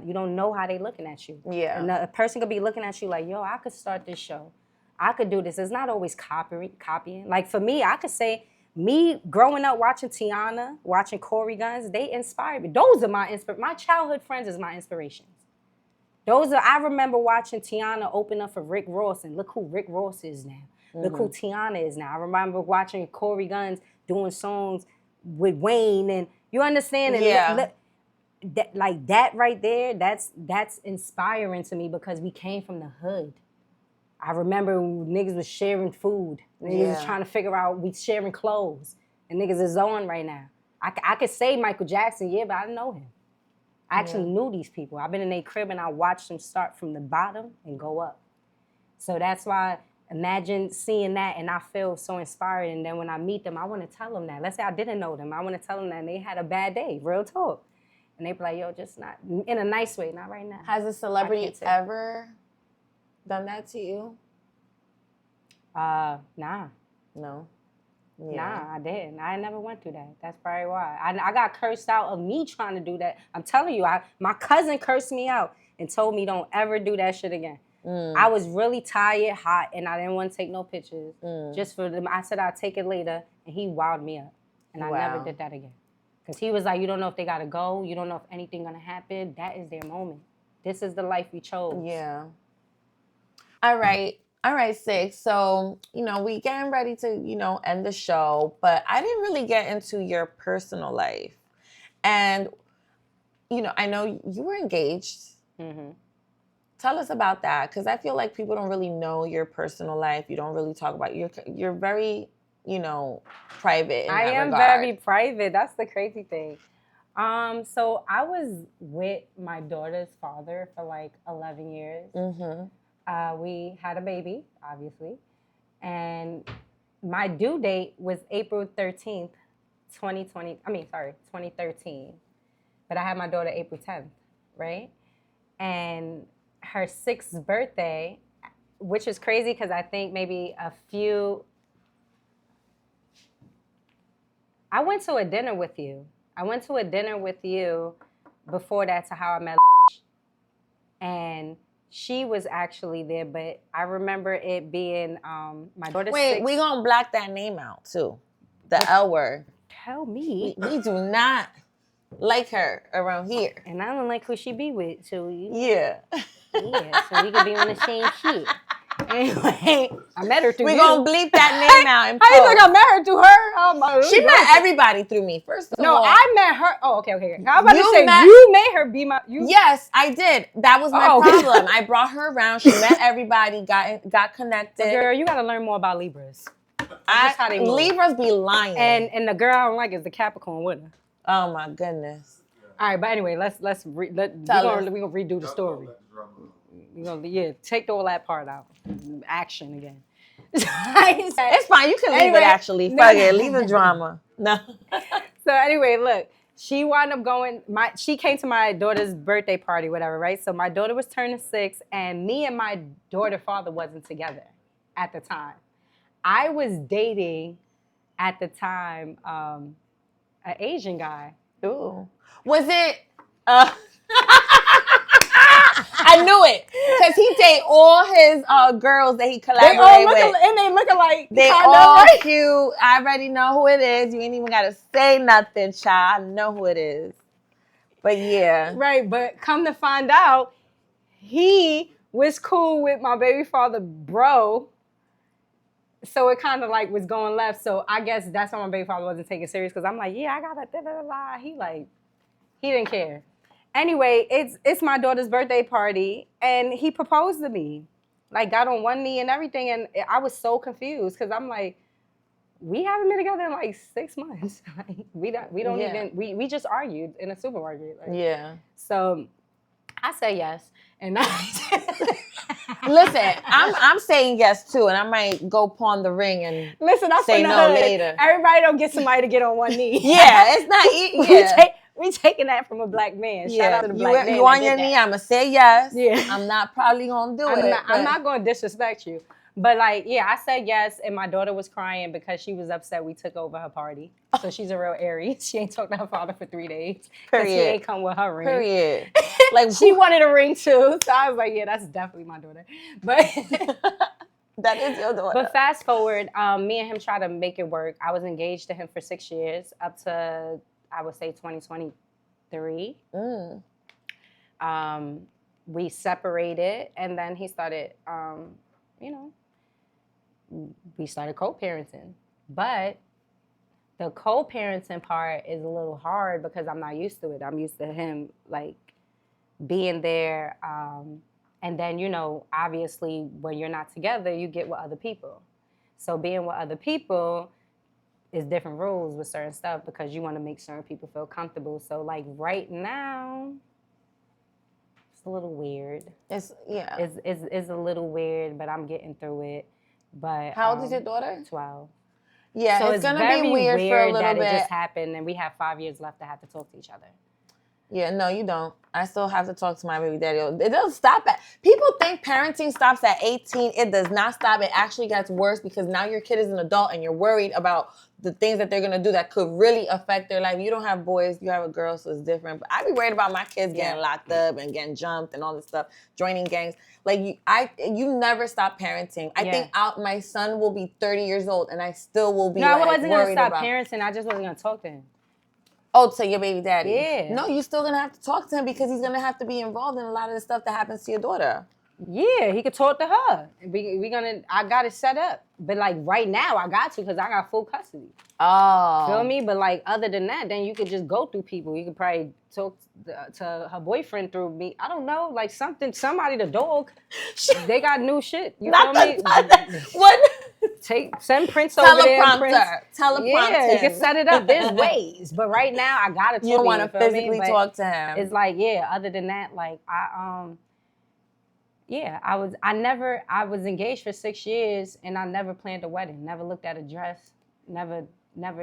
Speaker 2: You don't know how they looking at you.
Speaker 1: Yeah.
Speaker 2: And a person could be looking at you like, yo, I could start this show. I could do this. It's not always copying. Like for me, I could say, me growing up watching Tiana, watching Corey Guns, they inspired me. Those are my childhood friends is my inspirations. I remember watching Tiana open up for Rick Ross, and look who Rick Ross is now. Mm-hmm. Look who Tiana is now. I remember watching Corey Guns doing songs with Wayne, and you understand? And that right there, that's inspiring to me because we came from the hood. I remember niggas was sharing food. Niggas was trying to figure out, we sharing clothes. And niggas is on right now. I could say Michael Jackson, but I know him. I actually knew these people. I've been in their crib and I watched them start from the bottom and go up. So that's why, imagine seeing that and I feel so inspired. And then when I meet them, I want to tell them that. Let's say I didn't know them. I want to tell them that they had a bad day, real talk. And they be like, yo, just not, in a nice way, not right now.
Speaker 1: Has a celebrity ever done that to you?
Speaker 2: Nah.
Speaker 1: No.
Speaker 2: Yeah. Nah, I didn't. I never went through that. That's probably why. I got cursed out of me trying to do that. I'm telling you, my cousin cursed me out and told me don't ever do that shit again. I was really tired, hot, and I didn't want to take no pictures. Just for them. I said I'll take it later, and he wowed me up. And I never did that again. Because he was like, you don't know if they got to go. You don't know if anything going to happen. That is their moment. This is the life we chose.
Speaker 1: Yeah. All right, Sig. So, we getting ready to, end the show, but I didn't really get into your personal life. And, I know you were engaged. Mm-hmm. Tell us about that, because I feel like people don't really know your personal life. You don't really talk about you're very, private in that regard. I am
Speaker 2: very private. That's the crazy thing. So I was with my daughter's father for like 11 years. Mm-hmm. We had a baby, obviously, and my due date was April 13th, 2013. But I had my daughter April 10th, right? And her 6th birthday, which is crazy because I think maybe I went to a dinner with you. Before that to how I met and she was actually there, but I remember it being my daughter's 6th.
Speaker 1: Wait, we gonna block that name out too. The L word.
Speaker 2: Tell me.
Speaker 1: We do not like her around here.
Speaker 2: And I don't like who she be with, so
Speaker 1: yeah.
Speaker 2: Yeah, so we could be on the same shit. Anyway, I met her through you.
Speaker 1: We're going to bleep that name out and
Speaker 2: How you think I met her through her?
Speaker 1: She met everybody through me, first of all.
Speaker 2: No, I met her. Oh, okay. I was about to say, you made her be my...
Speaker 1: Yes, I did. That was my problem. I brought her around. She met everybody, got connected.
Speaker 2: Girl, you got to learn more about Libras.
Speaker 1: Libras be lying.
Speaker 2: And the girl I don't like is the Capricorn with her.
Speaker 1: Oh, my goodness.
Speaker 2: All right, but anyway, we're gonna redo the story. We're gonna take all that part out. Action again.
Speaker 1: It's fine. You can leave it actually. Fuck it. Leave the drama. No.
Speaker 2: So anyway, look. She wound up going. She came to my daughter's birthday party, whatever, right? So my daughter was turning 6, and me and my daughter's father wasn't together at the time. I was dating at the time an Asian guy.
Speaker 1: Ooh. Was it? I knew it, because he date all his girls that he collaborated with.
Speaker 2: And they look alike.
Speaker 1: They all cute. I already know who it is. You ain't even got to say nothing, child. I know who it is. But yeah.
Speaker 2: Right, but come to find out, he was cool with my baby father, bro. So it kind of like was going left. So I guess that's why my baby father wasn't taking it serious, because I'm like, yeah, I got a da-da-da-da. He didn't care. Anyway, it's my daughter's birthday party, and he proposed to me. Like, got on one knee and everything, and I was so confused, because I'm like, we haven't been together in like 6 months. Like, we just argued in a supermarket. Like,
Speaker 1: yeah.
Speaker 2: So I said yes. And
Speaker 1: Listen, I'm saying yes too, and I might go pawn the ring and
Speaker 2: listen, I'm
Speaker 1: say
Speaker 2: from the
Speaker 1: no
Speaker 2: hood.
Speaker 1: later.
Speaker 2: Everybody don't get somebody to get on one knee.
Speaker 1: Yeah, it's not. Yeah,
Speaker 2: we taking that from a black man. Shout out to the black man.
Speaker 1: You on your knee? I'ma say yes.
Speaker 2: Yeah.
Speaker 1: I'm not probably gonna do it.
Speaker 2: I'm not gonna disrespect you. But like, yeah, I said yes, and my daughter was crying because she was upset we took over her party. So she's a real Aries. She ain't talked to her father for 3 days because he ain't come with her ring.
Speaker 1: Period. Like
Speaker 2: she wanted a ring too, so I was like, yeah, that's definitely my daughter. But
Speaker 1: that is your daughter.
Speaker 2: But fast forward, me and him tried to make it work. I was engaged to him for 6 years, up to I would say 2023. We separated, and then he started, we started co-parenting. But the co-parenting part is a little hard because I'm not used to it. I'm used to him like being there. And then, obviously when you're not together, you get with other people. So being with other people is different rules with certain stuff because you want to make certain people feel comfortable. So like right now, it's a little weird. It's a little weird, but I'm getting through it. But
Speaker 1: how old is your daughter?
Speaker 2: 12.
Speaker 1: Yeah,
Speaker 2: so
Speaker 1: it's gonna be weird for a little
Speaker 2: that
Speaker 1: bit.
Speaker 2: It just happened, and we have 5 years left to have to talk to each other.
Speaker 1: Yeah, no, you don't. I still have to talk to my baby daddy. It doesn't stop at. People think parenting stops at 18. It does not stop. It actually gets worse because now your kid is an adult and you're worried about the things that they're gonna do that could really affect their life. You don't have boys, you have a girl, so it's different. But I be worried about my kids getting locked up and getting jumped and all this stuff, joining gangs. Like you never stop parenting. I think my son will be 30 years old and I still will be.
Speaker 2: No, I wasn't gonna stop
Speaker 1: about
Speaker 2: parenting. I just wasn't gonna talk to him.
Speaker 1: Oh, to your baby daddy.
Speaker 2: Yeah.
Speaker 1: No, you're still gonna have to talk to him because he's gonna have to be involved in a lot of the stuff that happens to your daughter.
Speaker 2: Yeah, he could talk to her. I got it set up. But like right now, I got to because I got full custody.
Speaker 1: Oh.
Speaker 2: Feel me? But like other than that, then you could just go through people. You could probably talk to her boyfriend through me. I don't know, like somebody, the dog. They got new shit. You feel me?
Speaker 1: What?
Speaker 2: Send Prince over there.
Speaker 1: Teleprompter.
Speaker 2: Yeah, you can set it up. There's ways. But right now, I got to talk to him.
Speaker 1: You don't want to physically talk to him.
Speaker 2: It's like, other than that, like I was engaged for 6 years and I never planned a wedding, never looked at a dress, never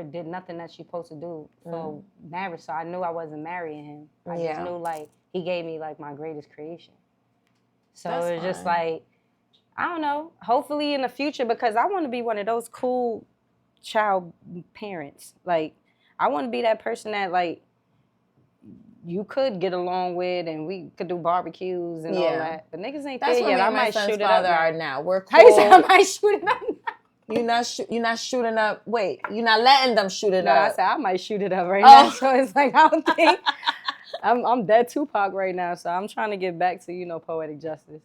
Speaker 2: did nothing that you're supposed to do for marriage. So I knew I wasn't marrying him. I just knew like he gave me like my greatest creation. So it's just like, I don't know, hopefully in the future, because I want to be one of those cool child parents. Like I want to be that person that like, you could get along with, and we could do barbecues and all that. But niggas ain't there yet. I might shoot it up.
Speaker 1: Are now. We're cool.
Speaker 2: I might shoot it up.
Speaker 1: You're not shooting up. Wait, you're not letting them shoot it up.
Speaker 2: I said I might shoot it up right now. So it's like I don't think I'm dead Tupac right now. So I'm trying to get back to poetic justice.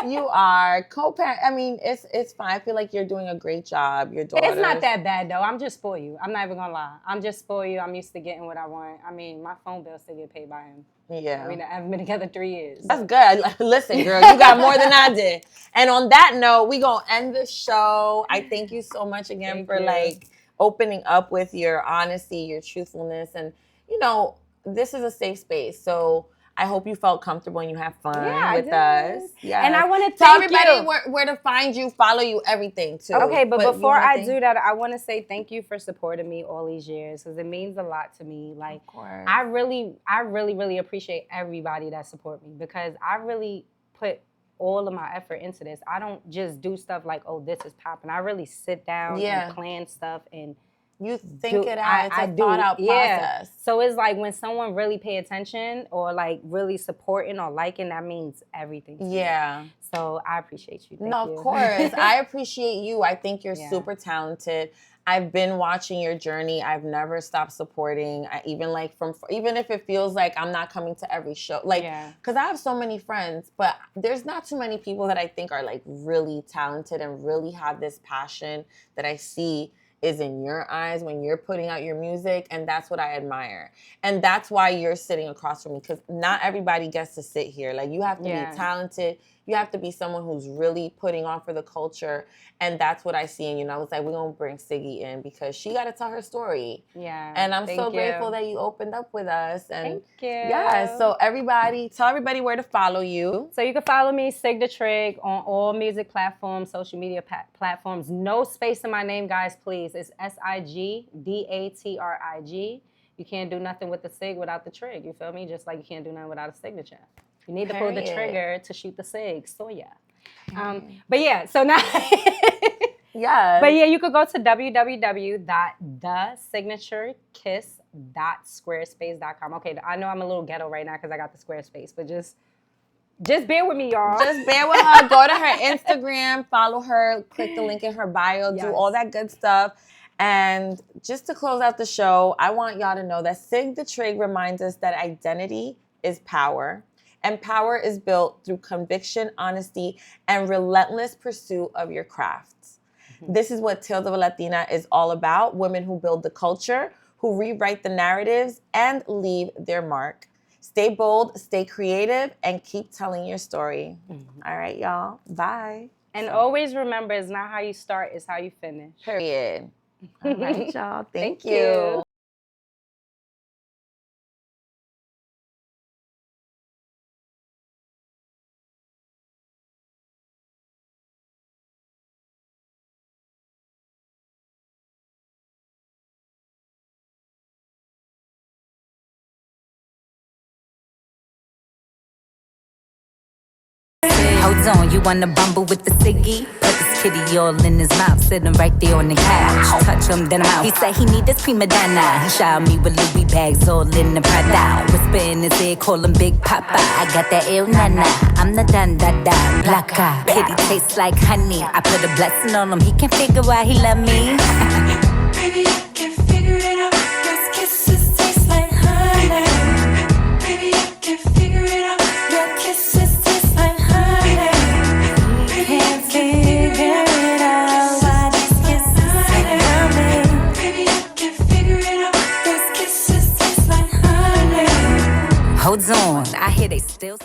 Speaker 1: You are co-parent. I mean, it's fine. I feel like you're doing a great job. Your daughter.
Speaker 2: It's not that bad though. I'm just for you. I'm not even gonna lie. I'm just for you. I'm used to getting what I want. I mean, my phone bill still get paid by him.
Speaker 1: Yeah.
Speaker 2: I mean, I haven't been together 3 years.
Speaker 1: That's good. Listen, girl, you got more than I did. And on that note, we gonna end the show. I thank you so much again for like opening up with your honesty, your truthfulness, and this is a safe space. So I hope you felt comfortable and you have fun with us. Yeah.
Speaker 2: And I want to
Speaker 1: tell everybody where to find you, follow you, everything too.
Speaker 2: Okay, but before I do that, I want to say thank you for supporting me all these years because it means a lot to me. Like,
Speaker 1: of course.
Speaker 2: I really, really appreciate everybody that support me because I really put all of my effort into this. I don't just do stuff like, oh, this is popping. I really sit down and plan stuff and
Speaker 1: you think it out. It's a thought out process.
Speaker 2: Yeah. So it's like when someone really pay attention or like really supporting or liking, that means everything to me. So I appreciate you. Thank you.
Speaker 1: Of course. I appreciate you. I think you're super talented. I've been watching your journey. I've never stopped supporting. Even if it feels like I'm not coming to every show, because I have so many friends, but there's not too many people that I think are like really talented and really have this passion that I see is in your eyes when you're putting out your music, and that's what I admire. And that's why you're sitting across from me, because not everybody gets to sit here. Like, you have to be talented. You have to be someone who's really putting on for the culture, and that's what I see. And, you know, it's like, we're going to bring Siggy in because she got to tell her story.
Speaker 2: Yeah.
Speaker 1: And I'm so grateful that you opened up with us. And
Speaker 2: thank you.
Speaker 1: Yeah, so everybody, tell everybody where to follow you.
Speaker 2: So you can follow me, Sigdatrig, on all music platforms, social media platforms. No space in my name, guys, please. It's Sigdatrig. You can't do nothing with the Sig without the trig. You feel me? Just like you can't do nothing without a signature. You need to pull the trigger to shoot the Sig. So yeah. But yeah, so now.
Speaker 1: Yeah.
Speaker 2: But yeah, you could go to www.thesignaturekiss.squarespace.com. Okay, I know I'm a little ghetto right now because I got the Squarespace, but just bear with me, y'all.
Speaker 1: Just bear with her. Go to her Instagram, follow her, click the link in her bio, do all that good stuff. And just to close out the show, I want y'all to know that Sigdatrig reminds us that identity is power. And power is built through conviction, honesty, and relentless pursuit of your craft. This is what Tales of a Latina is all about. Women who build the culture, who rewrite the narratives, and leave their mark. Stay bold, stay creative, and keep telling your story. All right, y'all. Bye.
Speaker 2: And always remember, it's not how you start, it's how you finish.
Speaker 1: Period. All right, y'all. Thank you.
Speaker 2: you.
Speaker 4: Hold on, you wanna bumble with the Siggy? Put this kitty all in his mouth, sitting right there on the couch. Touch him, then I'm out. He said he need this prima donna. He showered me with Louis bags all in the Prada. Whisper in his ear, call him Big Papa. I got that ill nana, I'm the dan-da-da, blacka. Kitty tastes like honey, I put a blessing on him. He can't figure why he love me.
Speaker 5: Baby, I can figure it out. Your kisses taste like honey. Baby, I can figure it out. Your kisses taste like honey. Baby, I can figure it out. Why these kisses around me? Baby, I can figure it out. Those kisses taste like honey.
Speaker 4: Hold on, I hear they still